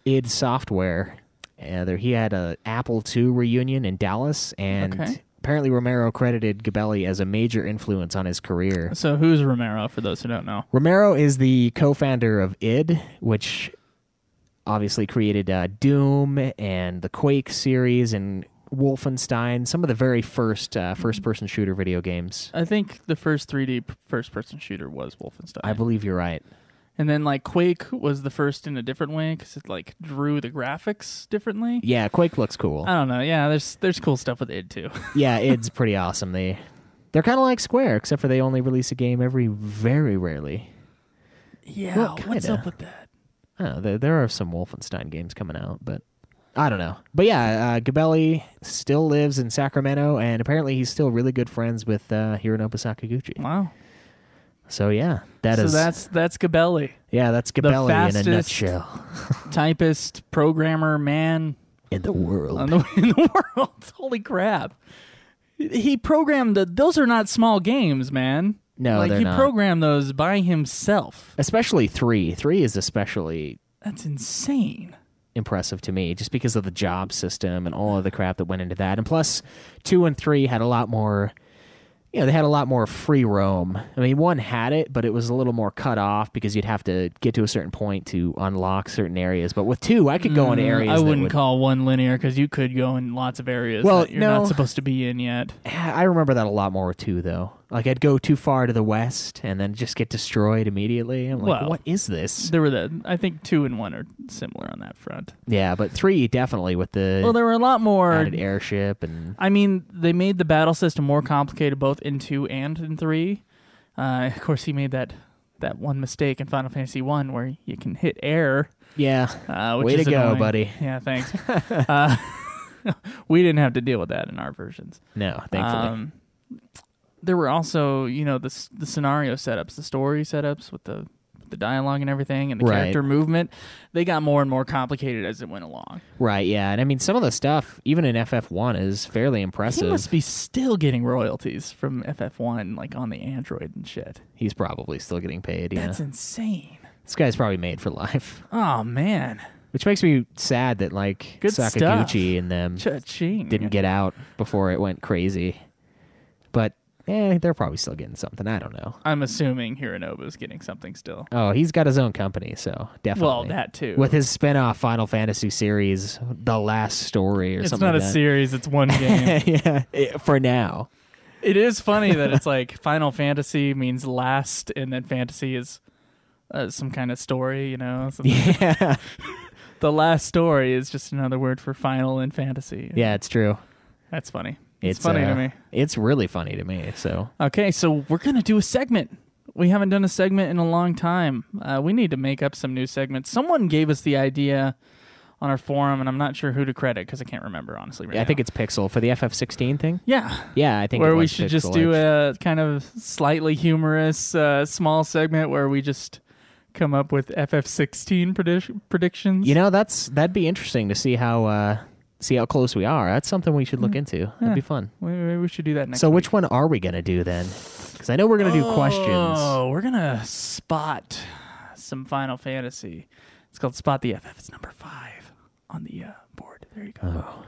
S2: id Software. He had an Apple II reunion in Dallas, and apparently Romero credited Gibelli as a major influence on his career.
S3: So who's Romero, for those who don't know?
S2: Romero is the co-founder of id, which obviously created Doom and the Quake series and Wolfenstein, some of the very first first-person shooter video games.
S3: I think the first 3D first-person shooter was Wolfenstein.
S2: I believe you're right.
S3: And then, like, Quake was the first in a different way because it, like, drew the graphics differently.
S2: Yeah, Quake looks cool.
S3: I don't know. Yeah, there's cool stuff with id, too.
S2: Yeah, id's pretty awesome. They're kind of like Square, except for they only release a game very rarely.
S3: Yeah,
S2: well,
S3: what's up with that?
S2: I don't know, there are some Wolfenstein games coming out, but I don't know. But yeah, Gibelli still lives in Sacramento, and apparently he's still really good friends with Hironobu Sakaguchi.
S3: Wow.
S2: So yeah, that's
S3: Gibelli.
S2: Yeah, that's Gibelli in a nutshell.
S3: Typist, programmer, man
S2: in the world.
S3: In the world. Holy crap! He programmed those are not small games, man.
S2: No, they're not.
S3: He programmed those by himself.
S2: Especially 3. 3 is especially
S3: that's insane.
S2: Impressive to me, just because of the job system and all of the crap that went into that. And plus, 2 and 3 had a lot more. They had a lot more free roam. I mean, 1 had it, but it was a little more cut off because you'd have to get to a certain point to unlock certain areas. But with 2, I could go into areas.
S3: I wouldn't call 1 linear because you could go in lots of areas that you're not supposed to be in yet.
S2: I remember that a lot more with 2, though. Like, I'd go too far to the west and then just get destroyed immediately. I'm like, what is this?
S3: I think 2 and 1 are similar on that front.
S2: Yeah, but 3 definitely with the...
S3: Well, there were a lot more...
S2: added airship and...
S3: I mean, they made the battle system more complicated both in 2 and in 3. Of course, he made that one mistake in Final Fantasy 1 where you can hit air.
S2: Yeah.
S3: Which
S2: Way
S3: is
S2: to go,
S3: annoying.
S2: buddy.
S3: Yeah, thanks. We didn't have to deal with that in our versions.
S2: No, thankfully.
S3: There were also, the scenario setups, the story setups with the dialogue and everything, and the character movement. They got more and more complicated as it went along.
S2: Right, yeah. And I mean, some of the stuff, even in FF1, is fairly impressive.
S3: He must be still getting royalties from FF1, like on the Android and shit.
S2: He's probably still getting paid, yeah.
S3: That's insane.
S2: This guy's probably made for life.
S3: Oh, man.
S2: Which makes me sad that, like,
S3: Good
S2: Sakaguchi
S3: stuff.
S2: and them
S3: Cha-ching.
S2: didn't get out before it went crazy. But... they're probably still getting something. I don't know.
S3: I'm assuming Hironobu's getting something still.
S2: Oh, he's got his own company, so definitely.
S3: Well, that too.
S2: With his spin-off Final Fantasy series, The Last Story or something like that.
S3: It's not a series, it's one game.
S2: Yeah, for now.
S3: It is funny that it's like Final Fantasy means last, and then fantasy is some kind of story,
S2: Yeah.
S3: The Last Story is just another word for final in fantasy.
S2: Yeah, it's true.
S3: That's funny. It's funny to me.
S2: It's really funny to me. So
S3: okay, so we're gonna do a segment. We haven't done a segment in a long time. We need to make up some new segments. Someone gave us the idea on our forum, and I'm not sure who to credit because I can't remember honestly. Right
S2: I think it's Pixel for the FF16 thing.
S3: Yeah,
S2: I think
S3: where
S2: it was
S3: we should
S2: Pixel
S3: just do
S2: Edge.
S3: a kind of slightly humorous small segment where we just come up with FF16 predictions.
S2: You know, that'd be interesting to see how close we are. That's something we should look into. That'd be fun.
S3: Maybe we should do that next
S2: So
S3: week.
S2: which one are we going to do then? Because I know we're going to do questions.
S3: Oh, we're going to spot some Final Fantasy. It's called Spot the FF. It's number 5 on the board. There you go.
S2: Oh.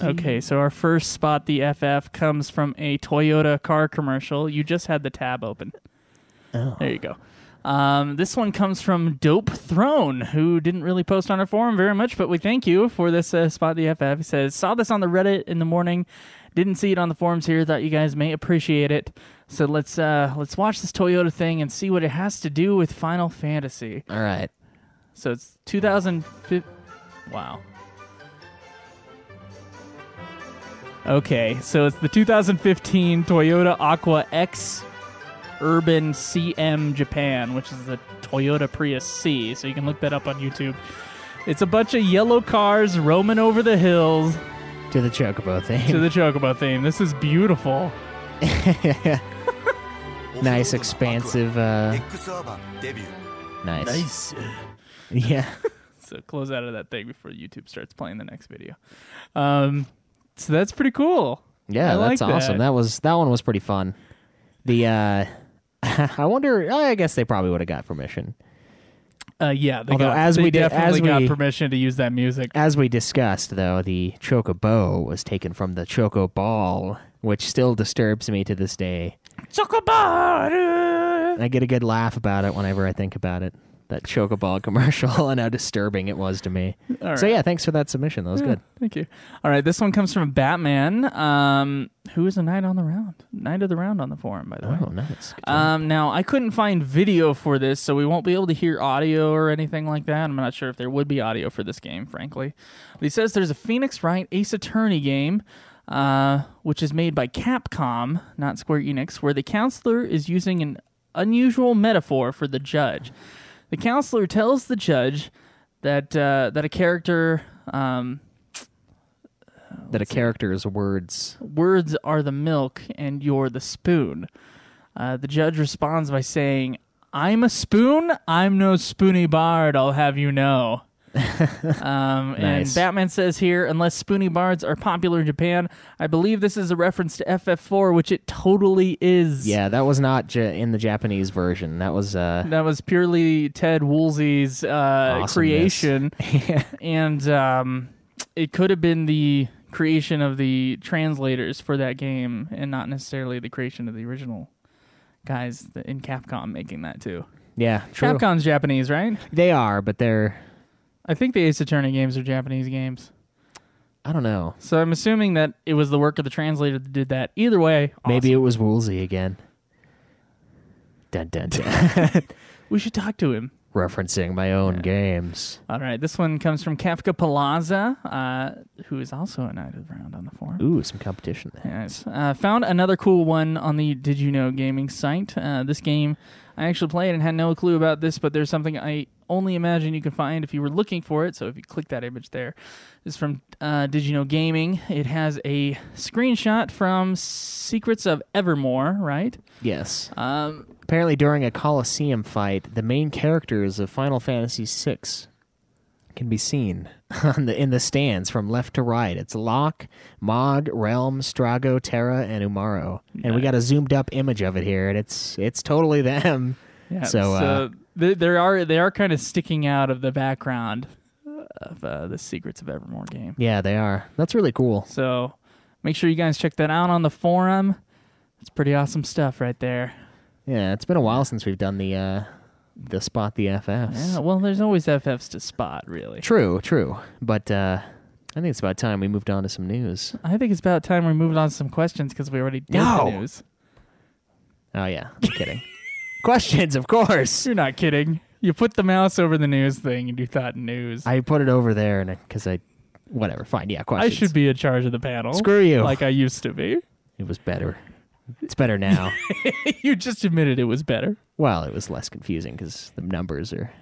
S3: Okay, so our first Spot the FF comes from a Toyota car commercial. You just had the tab open.
S2: Oh.
S3: There you go. This one comes from Dope Throne, who didn't really post on our forum very much, but we thank you for this Spot the FF. He says, saw this on the Reddit in the morning, didn't see it on the forums here, thought you guys may appreciate it. So let's watch this Toyota thing and see what it has to do with Final Fantasy.
S2: All right.
S3: So it's 2015. Wow. Okay, so it's the 2015 Toyota Aqua X Urban CM Japan, which is the Toyota Prius C, so you can look that up on YouTube. It's a bunch of yellow cars roaming over the hills.
S2: To the Chocobo theme.
S3: To the Chocobo theme. This is beautiful.
S2: Nice, expansive. Nice. Yeah.
S3: So close out of that thing before YouTube starts playing the next video. So that's pretty cool.
S2: Yeah, that's awesome. That one was pretty fun. The I wonder. I guess they probably would have got permission.
S3: Yeah, they definitely got permission to use that music.
S2: As we discussed, though, the Chocobo was taken from the Choco Ball, which still disturbs me to this day.
S3: Chocobo!
S2: I get a good laugh about it whenever I think about it. That Chocoball commercial and how disturbing it was to me.
S3: Right.
S2: So yeah, thanks for that submission. That was good.
S3: Thank you. All right, this one comes from Batman, who is a Knight of the Round on the forum, by the way.
S2: Oh, nice.
S3: Now, I couldn't find video for this, so we won't be able to hear audio or anything like that. I'm not sure if there would be audio for this game, frankly. But he says there's a Phoenix Wright Ace Attorney game, which is made by Capcom, not Square Enix, where the counselor is using an unusual metaphor for the judge. The counselor tells the judge that a character
S2: character's words
S3: are the milk and you're the spoon. The judge responds by saying, "I'm a spoon. I'm no spoony bard. I'll have you know."
S2: Nice.
S3: And Batman says here, unless spoony bards are popular in Japan, I believe this is a reference to FF4, which it totally is.
S2: Yeah, that was not in the Japanese version. That was
S3: purely Ted Woolsey's creation. And it could have been the creation of the translators for that game and not necessarily the creation of the original guys in Capcom making that too.
S2: Yeah, true.
S3: Capcom's Japanese, right?
S2: They are, but
S3: I think the Ace Attorney games are Japanese games.
S2: I don't know.
S3: So I'm assuming that it was the work of the translator that did that. Either way, awesome.
S2: Maybe it was Woolsey again. Dun, dun, dun.
S3: We should talk to him.
S2: Referencing my own games.
S3: All right, this one comes from Kafka Palazza, who is also a Knight of the Round on the forum.
S2: Ooh, some competition there.
S3: Yes. Found another cool one on the Did You Know Gaming site. This game, I actually played and had no clue about this, but there's something I only imagine you can find if you were looking for it. So if you click that image there, it's from Did You Know Gaming. It has a screenshot from Secrets of Evermore, right?
S2: Yes. Apparently during a Colosseum fight, the main characters of Final Fantasy VI can be seen in the stands from left to right. It's Locke, Mog, Realm, Strago, Terra, and Umaro. And we got a zoomed up image of it here, and it's totally them.
S3: Yeah,
S2: so
S3: they are kind of sticking out of the background of the Secrets of Evermore game.
S2: Yeah, they are. That's really cool.
S3: So make sure you guys check that out on the forum. It's pretty awesome stuff right there.
S2: Yeah, it's been a while since we've done the Spot the FFs.
S3: Yeah, well, there's always FFs to spot, really.
S2: True. But I think it's about time we moved on to some news.
S3: I think it's about time we moved on to some questions because we already did the news.
S2: Oh, yeah. I'm kidding. Questions, of course.
S3: You're not kidding. You put the mouse over the news thing and you thought news.
S2: I put it over there because whatever. Fine. Yeah, questions.
S3: I should be in charge of the panel.
S2: Screw you.
S3: Like I used to be.
S2: It was better. It's better now.
S3: You just admitted it was better.
S2: Well, it was less confusing because the numbers are...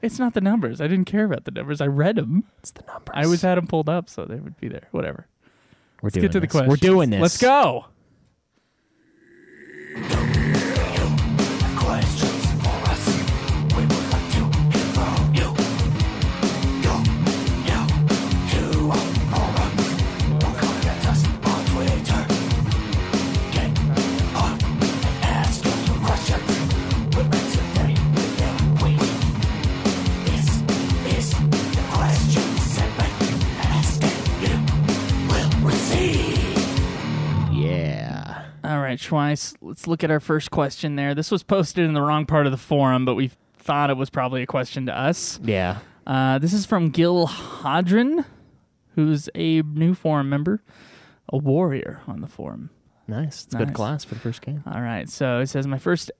S3: It's not the numbers. I didn't care about the numbers. I read them.
S2: It's the numbers.
S3: I always had them pulled up so they would be there. Whatever.
S2: Let's
S3: get to the questions.
S2: We're doing this.
S3: Let's go. All right, Schweiss, let's look at our first question there. This was posted in the wrong part of the forum, but we thought it was probably a question to us.
S2: Yeah.
S3: This is from Gil Hodrin, who's a new forum member, a warrior on the forum.
S2: Nice. It's a good class for the first game.
S3: All right, so it says, my first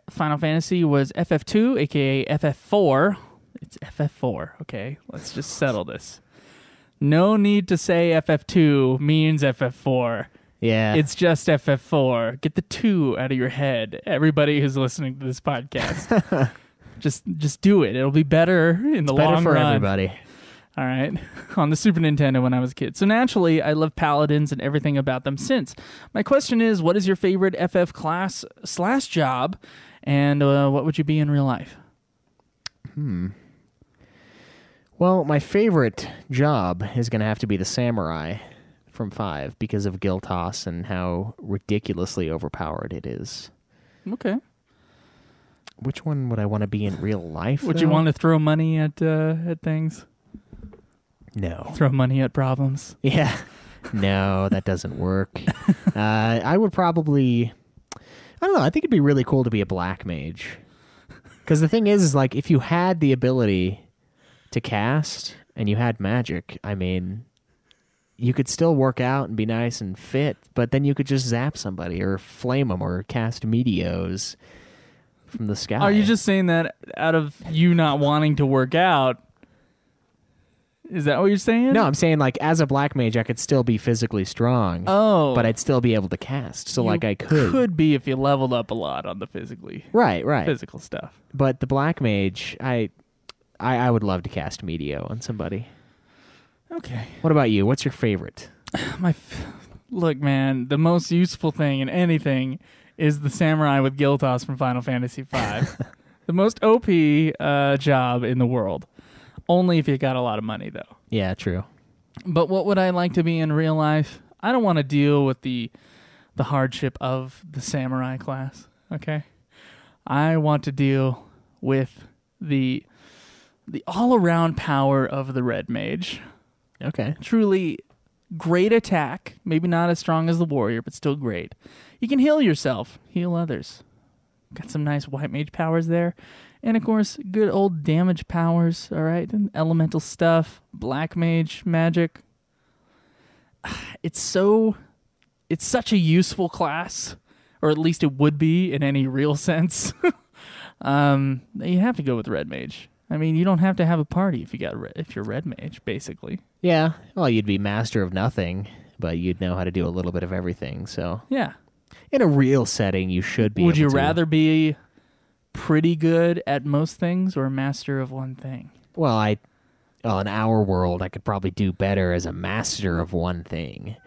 S3: Final Fantasy was FF2, a.k.a. FF4. It's FF4, okay? Let's just settle this. No need to say FF2 means FF4.
S2: Yeah.
S3: It's just FF4. Get the 2 out of your head. Everybody who's listening to this podcast. just do it. It'll be better in the long run.
S2: Better for everybody.
S3: All right. On the Super Nintendo when I was a kid. So naturally, I love paladins and everything about them since. My question is, what is your favorite FF class / job? And what would you be in real life?
S2: Well, my favorite job is going to have to be the samurai from 5 because of Giltos and how ridiculously overpowered it is.
S3: Okay.
S2: Which one would I want to be in real life?
S3: Would you want to throw money at things?
S2: No.
S3: Throw money at problems?
S2: Yeah. No, that doesn't work. I would probably... I don't know. I think it'd be really cool to be a black mage. Because the thing is like, if you had the ability to cast and you had magic, I mean... you could still work out and be nice and fit, but then you could just zap somebody or flame them or cast meteos from the sky.
S3: Are you just saying that out of you not wanting to work out? Is that what you're saying?
S2: No, I'm saying like as a black mage, I could still be physically strong.
S3: Oh.
S2: But I'd still be able to cast. So like I could.
S3: Could be if you leveled up a lot on the physically.
S2: Right.
S3: Physical stuff.
S2: But the black mage, I would love to cast meteo on somebody.
S3: Okay.
S2: What about you? What's your favorite?
S3: Look, man, the most useful thing in anything is the samurai with Giltos from Final Fantasy V. The most OP job in the world. Only if you got a lot of money, though.
S2: Yeah, true.
S3: But what would I like to be in real life? I don't want to deal with the hardship of the samurai class, okay? I want to deal with the all-around power of the red mage.
S2: Okay.
S3: Truly great attack. Maybe not as strong as the warrior, but still great. You can heal yourself. Heal others. Got some nice white mage powers there. And, of course, good old damage powers, all right? And elemental stuff. Black mage magic. It's such a useful class. Or at least it would be in any real sense. You have to go with red mage. I mean, you don't have to have a party if you're red mage, basically.
S2: Yeah. Well, you'd be master of nothing, but you'd know how to do a little bit of everything. So
S3: yeah,
S2: in a real setting, you should be.
S3: Would you rather be pretty good at most things or master of one thing?
S2: Well, in our world, I could probably do better as a master of one thing,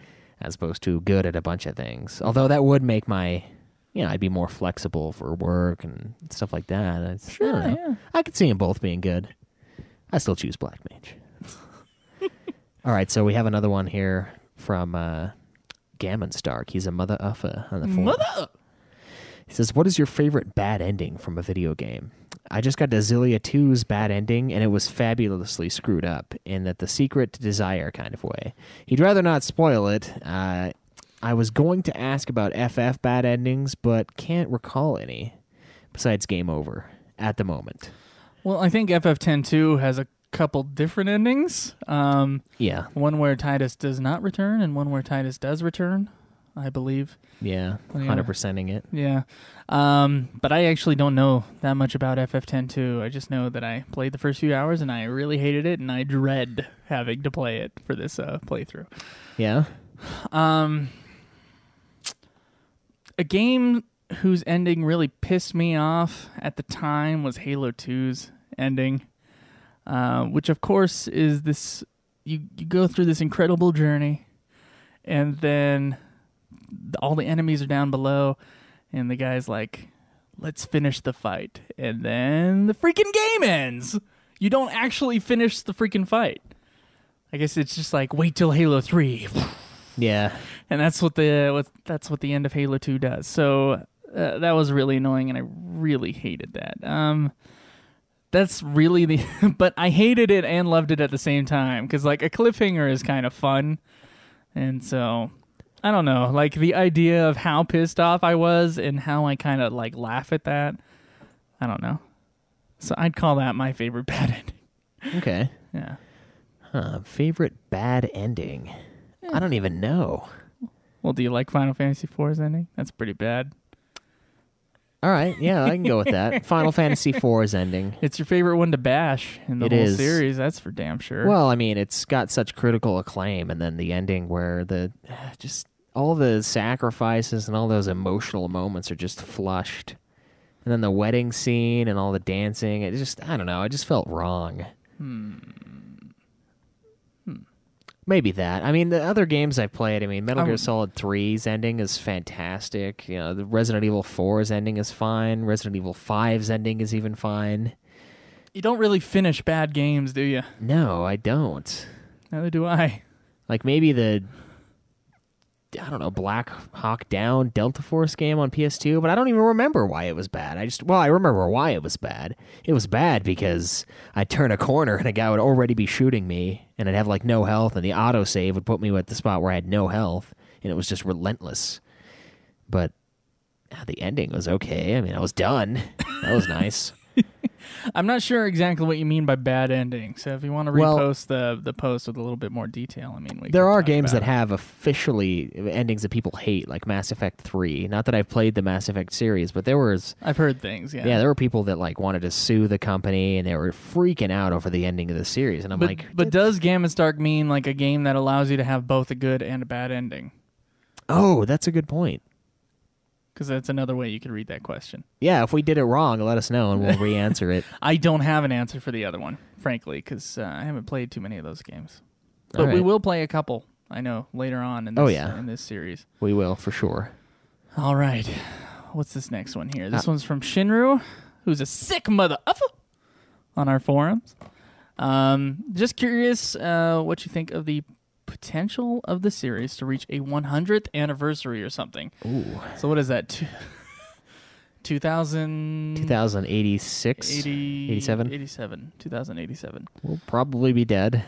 S2: as opposed to good at a bunch of things. Although that would make I'd be more flexible for work and stuff like that.
S3: Sure, yeah.
S2: I could see them both being good. I still choose Black Mage. All right, so we have another one here from Gammon Stark. He's a mother uffa on the forum.
S3: Mother!
S2: He says, what is your favorite bad ending from a video game? I just got Desilia 2's bad ending, and it was fabulously screwed up in that the secret to desire kind of way. He'd rather not spoil it. I was going to ask about FF bad endings, but can't recall any besides Game Over at the moment.
S3: Well, I think FF10-2 has a couple different endings.
S2: Yeah.
S3: One where Titus does not return and one where Titus does return, I believe.
S2: Yeah, 100%ing it.
S3: Yeah. But I actually don't know that much about FF10-2. I just know that I played the first few hours and I really hated it, and I dread having to play it for this playthrough.
S2: Yeah?
S3: A game whose ending really pissed me off at the time was Halo 2's ending, which of course is this, you go through this incredible journey, and then all the enemies are down below, and the guy's like, let's finish the fight. And then the freaking game ends. You don't actually finish the freaking fight. I guess it's just like, wait till Halo 3.
S2: Yeah.
S3: And that's what the end of Halo 2 does. So that was really annoying, and I really hated that. That's really the... But I hated it and loved it at the same time, because like a cliffhanger is kind of fun. And so... I don't know, like the idea of how pissed off I was and how I kind of like laugh at that. I don't know. So I'd call that my favorite bad ending.
S2: Okay.
S3: Yeah.
S2: Favorite bad ending? I don't even know.
S3: Well, do you like Final Fantasy IV's ending? That's pretty bad.
S2: All right, yeah, I can go with that. Final Fantasy IV's ending.
S3: It's your favorite one to bash in the whole series, that's for damn sure.
S2: Well, I mean, it's got such critical acclaim, and then the ending where just all the sacrifices and all those emotional moments are just flushed. And then the wedding scene and all the dancing, it just, I don't know, it just felt wrong. Maybe that. I mean, the other games I've played, I mean, Metal Gear Solid 3's ending is fantastic. You know, the Resident Evil 4's ending is fine. Resident Evil 5's ending is even fine.
S3: You don't really finish bad games, do you?
S2: No, I don't.
S3: Neither do I.
S2: Like maybe I don't know, Black Hawk Down Delta Force game on PS2, but I don't even remember why it was bad. I remember why it was bad. It was bad because I'd turn a corner and a guy would already be shooting me, and I'd have like no health, and the autosave would put me at the spot where I had no health, and it was just relentless. But the ending was okay. I mean, I was done. That was nice.
S3: I'm not sure exactly what you mean by bad ending. So if you want to repost the post with a little bit more detail, I mean,
S2: there are games that have officially endings that people hate, like Mass Effect 3. Not that I've played the Mass Effect series, but
S3: I've heard things. Yeah,
S2: there were people that like wanted to sue the company, and they were freaking out over the ending of the series. And I'm
S3: but does Gamma's Dark mean like a game that allows you to have both a good and a bad ending?
S2: Oh, that's a good point.
S3: Because that's another way you could read that question.
S2: Yeah, if we did it wrong, let us know and we'll re-answer it.
S3: I don't have an answer for the other one, frankly, because I haven't played too many of those games. But
S2: right.
S3: we will play a couple, I know, later on in this series.
S2: We will, for sure.
S3: All right. What's this next one here? This one's from Shinru, who's a sick mother on our forums. Just curious what you think of the potential of the series to reach a 100th anniversary or something.
S2: Ooh.
S3: So what is that?
S2: 2086? 87?
S3: 87. 2087.
S2: We'll probably be dead.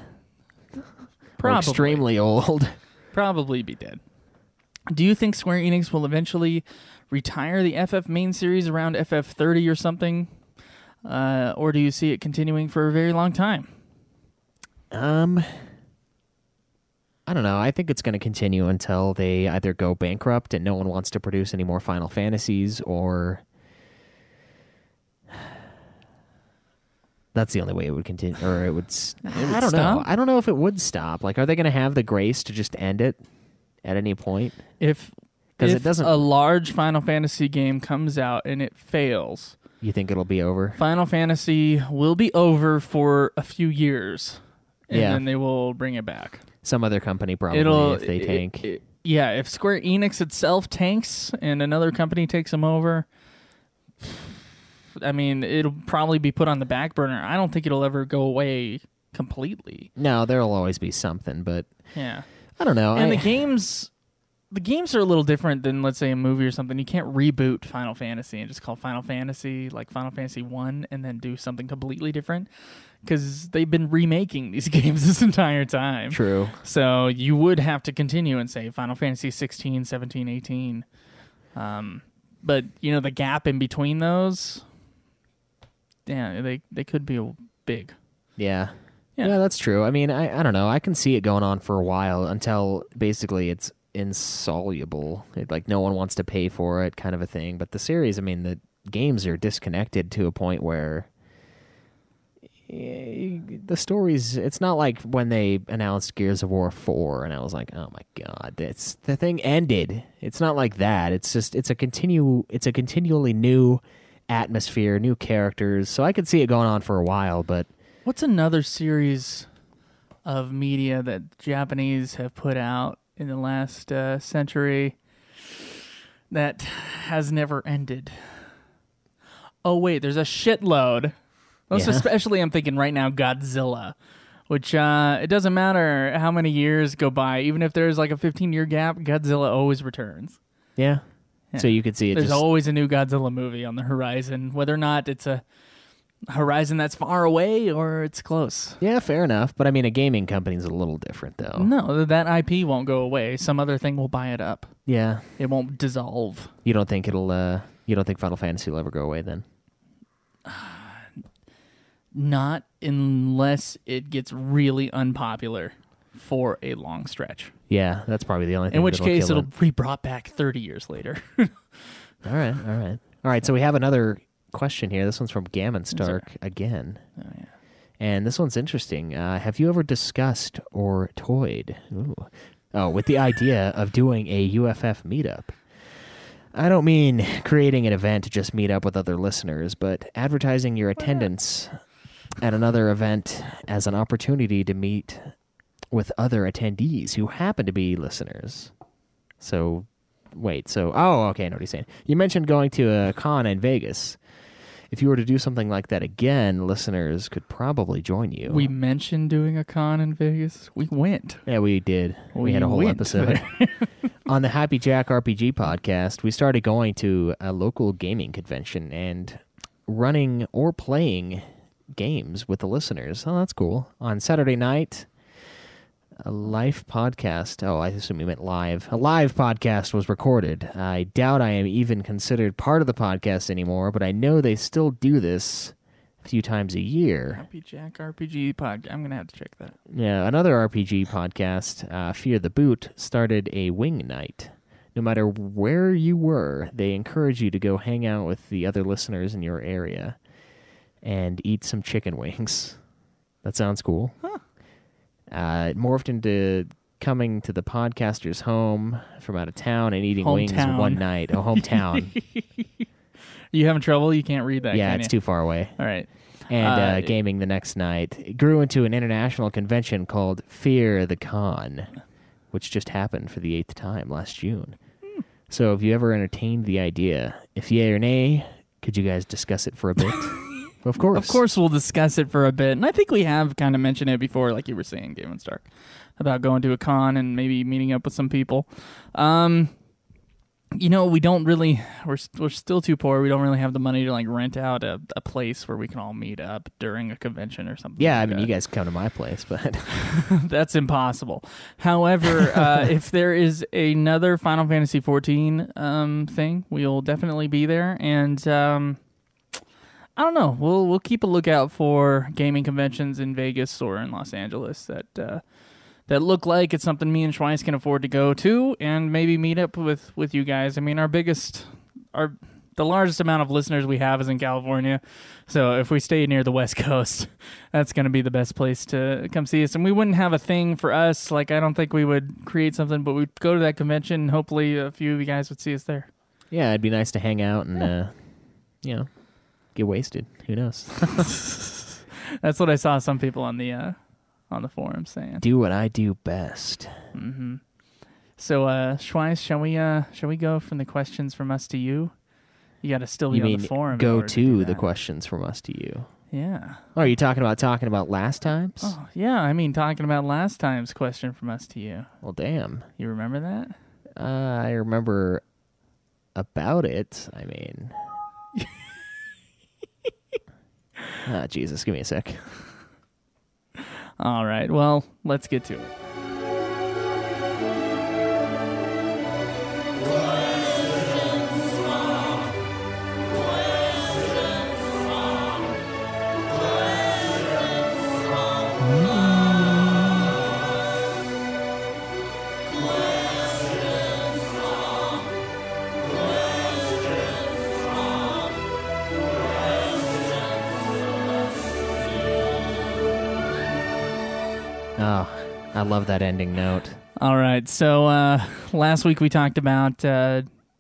S3: Probably.
S2: Or extremely old.
S3: Probably be dead. Do you think Square Enix will eventually retire the FF main series around FF30 or something? Or do you see it continuing for a very long time?
S2: I don't know. I think it's going to continue until they either go bankrupt and no one wants to produce any more Final Fantasies, or that's the only way it would continue. Or it would. I don't know. I don't know if it would stop. Like, are they going to have the grace to just end it at any point?
S3: If
S2: it doesn't.
S3: A large Final Fantasy game comes out and it fails,
S2: you think it'll be over?
S3: Final Fantasy will be over for a few years, and then they will bring it back.
S2: Some other company probably, if they tank.
S3: If Square Enix itself tanks and another company takes them over, I mean, it'll probably be put on the back burner. I don't think it'll ever go away completely.
S2: No, there'll always be something, but
S3: yeah,
S2: I don't know.
S3: And the games are a little different than, let's say, a movie or something. You can't reboot Final Fantasy and just call Final Fantasy like Final Fantasy 1 and then do something completely different, because they've been remaking these games this entire time.
S2: True.
S3: So you would have to continue and say Final Fantasy 16, 17, 18. But, the gap in between those, they could be big.
S2: Yeah. Yeah, that's true. I mean, I don't know. I can see it going on for a while until basically it's insoluble. Like no one wants to pay for it, kind of a thing. But the series, I mean, the games are disconnected to a point where the stories. It's not like when they announced Gears of War 4, and I was like, oh my god, the thing ended. It's not like that. It's just it's a continually new atmosphere, new characters. So I could see it going on for a while, but.
S3: What's another series of media that Japanese have put out in the last century that has never ended? Oh, wait, there's a shitload. Most especially, I'm thinking right now, Godzilla, which it doesn't matter how many years go by. Even if there's like a 15-year gap, Godzilla always returns.
S2: Yeah. So you could see it.
S3: There's always a new Godzilla movie on the horizon, whether or not it's a horizon that's far away or it's close.
S2: Yeah, fair enough. But I mean, a gaming company's a little different, though.
S3: No, that IP won't go away. Some other thing will buy it up.
S2: Yeah,
S3: it won't dissolve.
S2: You don't think it'll? You don't think Final Fantasy will ever go away then?
S3: Not unless it gets really unpopular for a long stretch.
S2: Yeah, that's probably the only thing.
S3: In which case, it'll be brought back 30 years later.
S2: All right. So we have another question here. This one's from Gammon Stark again.
S3: Oh, yeah.
S2: And this one's interesting. Have you ever discussed or toyed with the idea of doing a UFF meetup? I don't mean creating an event to just meet up with other listeners, but advertising your attendance at another event as an opportunity to meet with other attendees who happen to be listeners. So, okay, I know what he's saying. You mentioned going to a con in Vegas. If you were to do something like that again, listeners could probably join you.
S3: We mentioned doing a con in Vegas. We went.
S2: Yeah, we did. We had a whole episode. On the Happy Jack RPG podcast, we started going to a local gaming convention and running or playing games with the listeners. Oh, that's cool. On Saturday night, a live podcast. Oh, I assume you meant live. A live podcast was recorded. I doubt I am even considered part of the podcast anymore, but I know they still do this a few times a year.
S3: Happy Jack RPG podcast. I'm going to have to check that.
S2: Yeah, another RPG podcast, Fear the Boot, started a wing night. No matter where you were, they encourage you to go hang out with the other listeners in your area and eat some chicken wings. That sounds cool.
S3: Huh.
S2: It morphed into coming to the podcaster's home from out of town and eating wings one night. Oh, hometown.
S3: You having trouble? You can't read that,
S2: yeah, it's too far away.
S3: All right.
S2: And gaming the next night. It grew into an international convention called Fear the Con, which just happened for the 8th time last June. So have you ever entertained the idea? If yay or nay, could you guys discuss it for a bit? Of course.
S3: Of course we'll discuss it for a bit. And I think we have kind of mentioned it before, like you were saying, Game & Stark, about going to a con and maybe meeting up with some people. We don't really, we're still too poor. We don't really have the money to like rent out a place where we can all meet up during a convention or something.
S2: Yeah,
S3: like
S2: you guys come to my place, but
S3: that's impossible. However, if there is another Final Fantasy 14 thing, we'll definitely be there. And I don't know. We'll keep a lookout for gaming conventions in Vegas or in Los Angeles that look like it's something me and Schweiss can afford to go to, and maybe meet up with you guys. I mean, the largest amount of listeners we have is in California, so if we stay near the West Coast, that's going to be the best place to come see us. And we wouldn't have a thing for us. Like, I don't think we would create something, but we'd go to that convention, and hopefully a few of you guys would see us there.
S2: Yeah, it'd be nice to hang out and get wasted. Who knows?
S3: That's what I saw some people on the forum saying.
S2: Do what I do best.
S3: Mm-hmm. So, Schweiss, shall we go from the questions from us to you? You got to still be on the forum.
S2: Go to the questions from us to you.
S3: Yeah.
S2: Oh, are you talking about last times?
S3: Oh, yeah. I mean, talking about last time's question from us to you.
S2: Well, damn.
S3: You remember that?
S2: I remember about it. I mean. Jesus, give me a sec.
S3: All right, well, let's get to it.
S2: I love that ending note.
S3: All right, so last week we talked about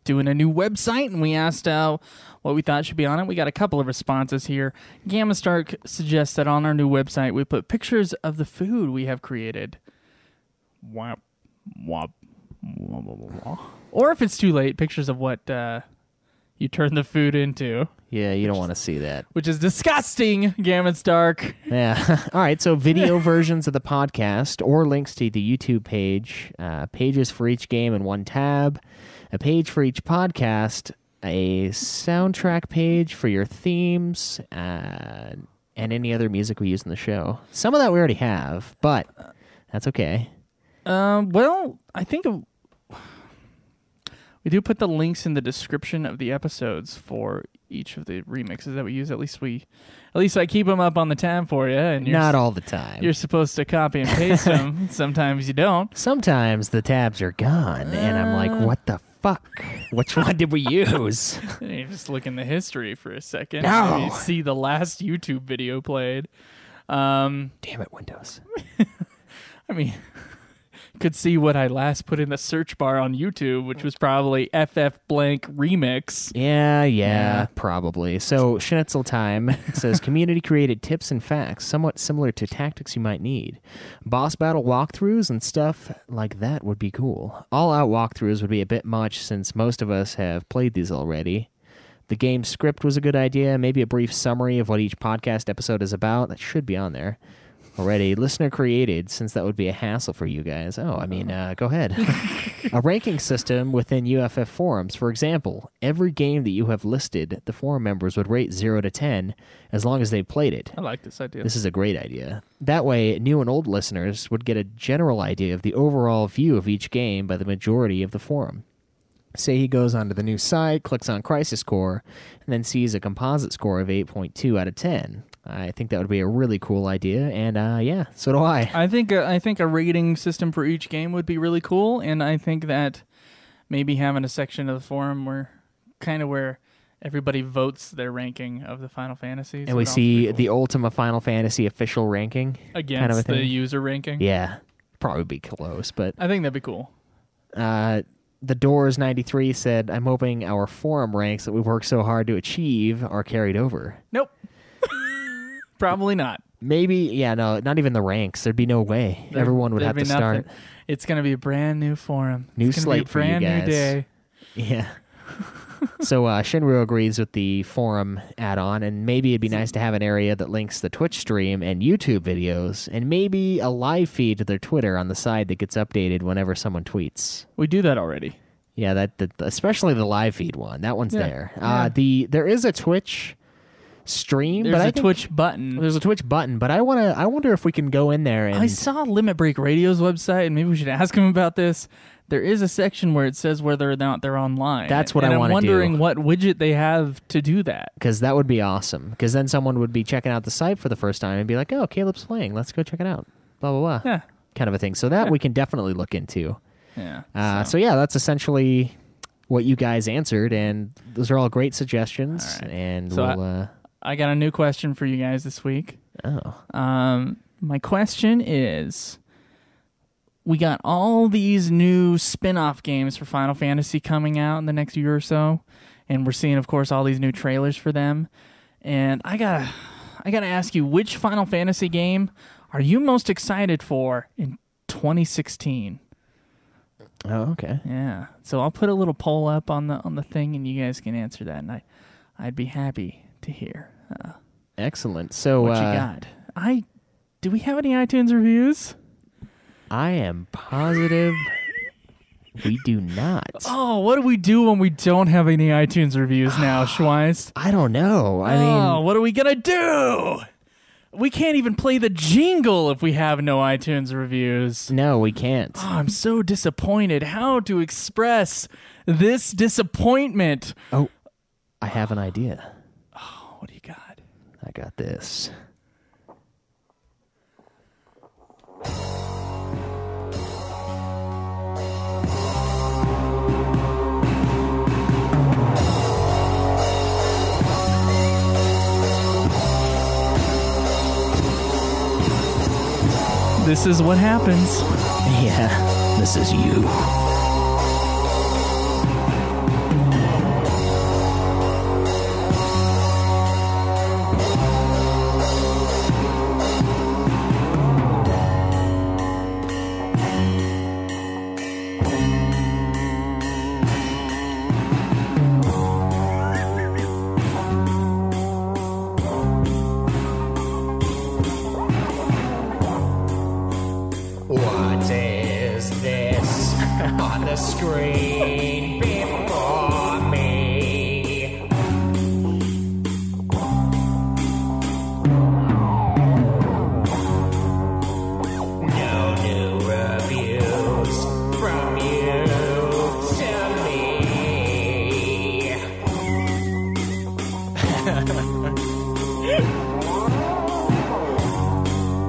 S3: doing a new website, and we asked what we thought should be on it. We got a couple of responses here. Gamma Stark suggests that on our new website we put pictures of the food we have created. Wop, wop, wop, wop, wop. Or if it's too late, pictures of what you turn the food into.
S2: Yeah, you don't want to see that.
S3: Which is disgusting, Gamma Stark.
S2: Yeah. All right, so video versions of the podcast or links to the YouTube page, pages for each game in one tab, a page for each podcast, a soundtrack page for your themes, and any other music we use in the show. Some of that we already have, but that's okay.
S3: Well, I think we do put the links in the description of the episodes for each of the remixes that we use. At least I keep them up on the tab for you. And
S2: not all the time.
S3: You're supposed to copy and paste them. Sometimes you don't.
S2: Sometimes the tabs are gone, and I'm like, what the fuck? Which one did we use?
S3: You just look in the history for a second.
S2: No.
S3: You see the last YouTube video played.
S2: Damn it, Windows.
S3: I mean, could see what I last put in the search bar on YouTube, which was probably FF blank remix.
S2: Yeah, probably. So Schnitzel Time says community created tips and facts, somewhat similar to tactics you might need. Boss battle walkthroughs and stuff like that would be cool. All out walkthroughs would be a bit much since most of us have played these already. The game script was a good idea, maybe a brief summary of what each podcast episode is about. That should be on there already. Listener created, since that would be a hassle for you guys. Oh, I mean, go ahead. A ranking system within UFF forums. For example, every game that you have listed, the forum members would rate 0 to 10 as long as they played it.
S3: I like this idea.
S2: This is a great idea. That way, new and old listeners would get a general idea of the overall view of each game by the majority of the forum. Say he goes onto the new site, clicks on Crisis Core, and then sees a composite score of 8.2 out of 10. I think that would be a really cool idea, and yeah, so do I.
S3: I think a rating system for each game would be really cool, and I think that maybe having a section of the forum where everybody votes their ranking of the Final Fantasies.
S2: And we see the Ultima Final Fantasy official ranking.
S3: Against
S2: kind of a thing.
S3: The user ranking.
S2: Yeah, probably be close, but
S3: I think that'd be cool.
S2: The Doors 93 said, I'm hoping our forum ranks that we worked so hard to achieve are carried over.
S3: Nope. Probably not.
S2: Maybe, yeah, no, not even the ranks. There'd be no way. Everyone would have to start.
S3: It's going to be a brand new forum.
S2: New
S3: it's
S2: slate for you guys.
S3: Brand new day.
S2: Yeah. So Shinru agrees with the forum add-on, and maybe it'd be nice to have an area that links the Twitch stream and YouTube videos, and maybe a live feed to their Twitter on the side that gets updated whenever someone tweets.
S3: We do that already.
S2: Yeah, that especially the live feed one. That one's there.
S3: Yeah.
S2: There is a Twitch stream,
S3: There's
S2: but
S3: a Twitch button.
S2: There's a Twitch button, but I wonder if we can go in there and
S3: I saw Limit Break Radio's website, and maybe we should ask him about this. There is a section where it says whether or not they're online.
S2: That's what I want to do.
S3: I'm wondering what widget they have to do that.
S2: Because that would be awesome. Because then someone would be checking out the site for the first time and be like, oh, Caleb's playing. Let's go check it out. Blah, blah, blah.
S3: Yeah.
S2: Kind of a thing. So that we can definitely look into.
S3: Yeah.
S2: So yeah, that's essentially what you guys answered. And those are all great suggestions.
S3: All right.
S2: And
S3: so I got a new question for you guys this week.
S2: Oh.
S3: My question is, we got all these new spin-off games for Final Fantasy coming out in the next year or so, and we're seeing, of course, all these new trailers for them. And I gotta ask you, which Final Fantasy game are you most excited for in 2016?
S2: Oh, okay.
S3: Yeah. So I'll put a little poll up on the thing, and you guys can answer that, and I'd be happy to hear.
S2: Excellent. So
S3: what you got? Do we have any iTunes reviews?
S2: I am positive we do not.
S3: Oh, what do we do when we don't have any iTunes reviews now, Schweiss?
S2: I don't know. I mean,
S3: what are we going to do? We can't even play the jingle if we have no iTunes reviews.
S2: No, we can't.
S3: Oh, I'm so disappointed. How to express this disappointment?
S2: Oh, I have an idea.
S3: Oh, what do you got?
S2: I got this.
S3: This is what happens.
S2: Yeah, this is you.
S4: What is this on the screen before me? No new reviews from you to me.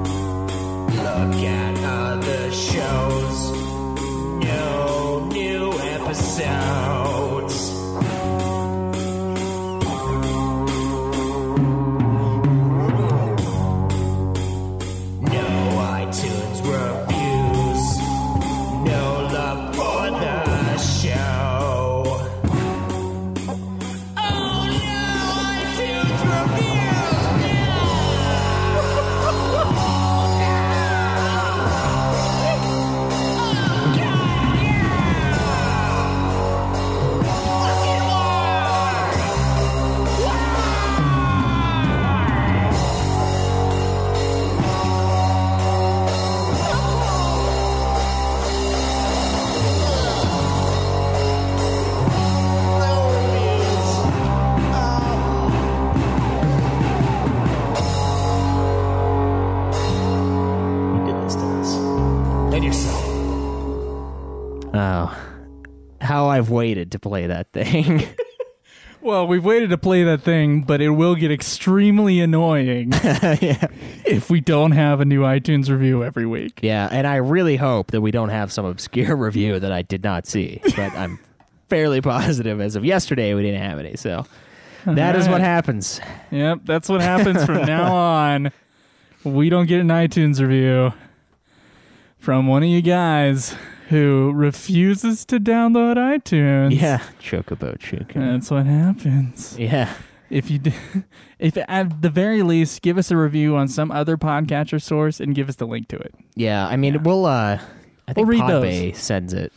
S4: Look at other shows. No new episodes. No iTunes reviews. No love for the show. Oh no, iTunes reviews! You did this to us. And yourself.
S2: Oh, how I've waited to play that thing.
S3: Well, we've waited to play that thing, but it will get extremely annoying if we don't have a new iTunes review every week.
S2: Yeah, and I really hope that we don't have some obscure review that I did not see, but I'm fairly positive as of yesterday we didn't have any, so that is what happens.
S3: Yep, that's what happens from now on. We don't get an iTunes review from one of you guys who refuses to download iTunes.
S2: Yeah, Chocobo Choco.
S3: That's what happens.
S2: Yeah.
S3: If at the very least, give us a review on some other podcatcher source and give us the link to it.
S2: Yeah, I mean, we'll, I think
S3: read
S2: Podbay sends it.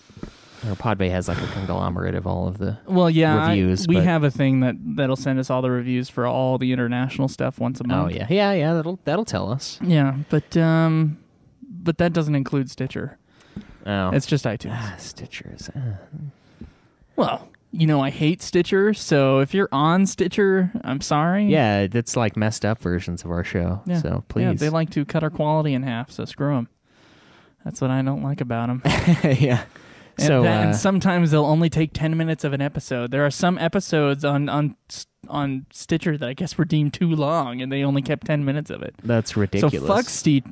S2: Or Podbay has like a conglomerate of all of the reviews.
S3: We
S2: but-
S3: have a thing that'll send us all the reviews for all the international stuff once a
S2: Oh,
S3: month.
S2: yeah, that'll tell us.
S3: Yeah, but that doesn't include Stitcher.
S2: Oh.
S3: It's just iTunes.
S2: Stitchers.
S3: Well, I hate Stitcher, so if you're on Stitcher, I'm sorry.
S2: Yeah, it's like messed up versions of our show,
S3: Yeah.
S2: so please.
S3: Yeah, they like to cut our quality in half, so screw them. That's what I don't like about them.
S2: Yeah. So,
S3: And sometimes they'll only take 10 minutes of an episode. There are some episodes on Stitcher that I guess were deemed too long, and they only kept 10 minutes of it.
S2: that's ridiculous.
S3: So fuck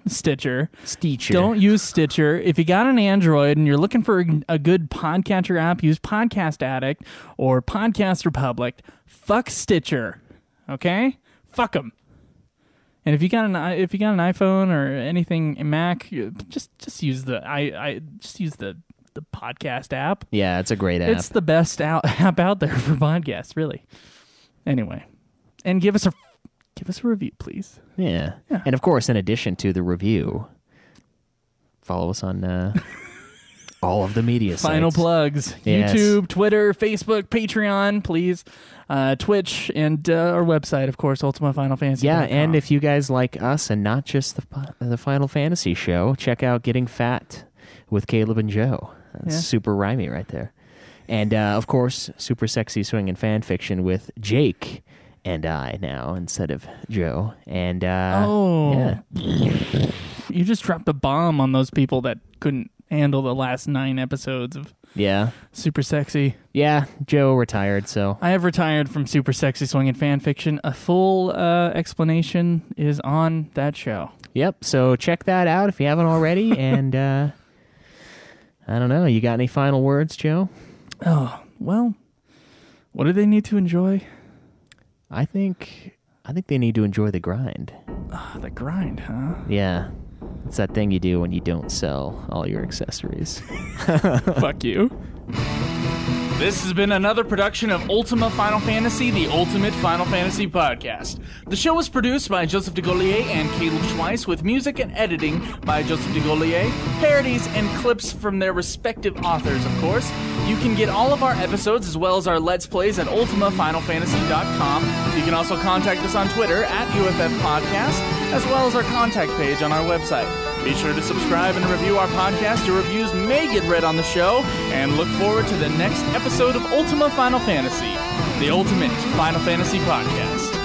S3: Stitcher.
S2: Stitcher.
S3: Don't use Stitcher. If you got an Android and you're looking for a good podcatcher app, use Podcast Addict or Podcast Republic. Fuck Stitcher. Okay? Fuck them. And if you got an iPhone or anything, a Mac, just use the the podcast app.
S2: Yeah, it's a great app.
S3: It's the best app out there for podcasts, really. Anyway, and give us a review, please.
S2: Yeah. And of course, in addition to the review, follow us on all of the media sites.
S3: Final plugs.
S2: Yes.
S3: YouTube, Twitter, Facebook, Patreon, please. Twitch, and our website, of course, UltimaFinalFantasy.com.
S2: Yeah, and if you guys like us and not just the Final Fantasy show, check out Getting Fat with Caleb and Joe. That's super rhymey right there. And, of course, super sexy swinging fan fiction with Jake and I now instead of Joe. And, yeah.
S3: You just dropped a bomb on those people that couldn't handle the last 9 episodes of Super Sexy.
S2: Yeah, Joe retired, so.
S3: I have retired from Super Sexy Swinging Fan Fiction. A full explanation is on that show.
S2: Yep, so check that out if you haven't already. And, I don't know, you got any final words, Joe?
S3: Oh, well, what do they need to enjoy?
S2: I think they need to enjoy the grind.
S3: The grind, huh?
S2: Yeah. It's that thing you do when you don't sell all your accessories.
S3: Fuck you. This has been another production of Ultima Final Fantasy, the Ultimate Final Fantasy Podcast. The show was produced by Joseph DeGollier and Kaleb Schweiss, with music and editing by Joseph DeGollier, parodies and clips from their respective authors, of course. You can get all of our episodes as well as our Let's Plays at ultimafinalfantasy.com. You can also contact us on Twitter at UFF Podcast, as well as our contact page on our website. Be sure to subscribe and review our podcast. Your reviews may get read on the show, and look forward to the next episode of Ultima Final Fantasy, the Ultimate Final Fantasy Podcast.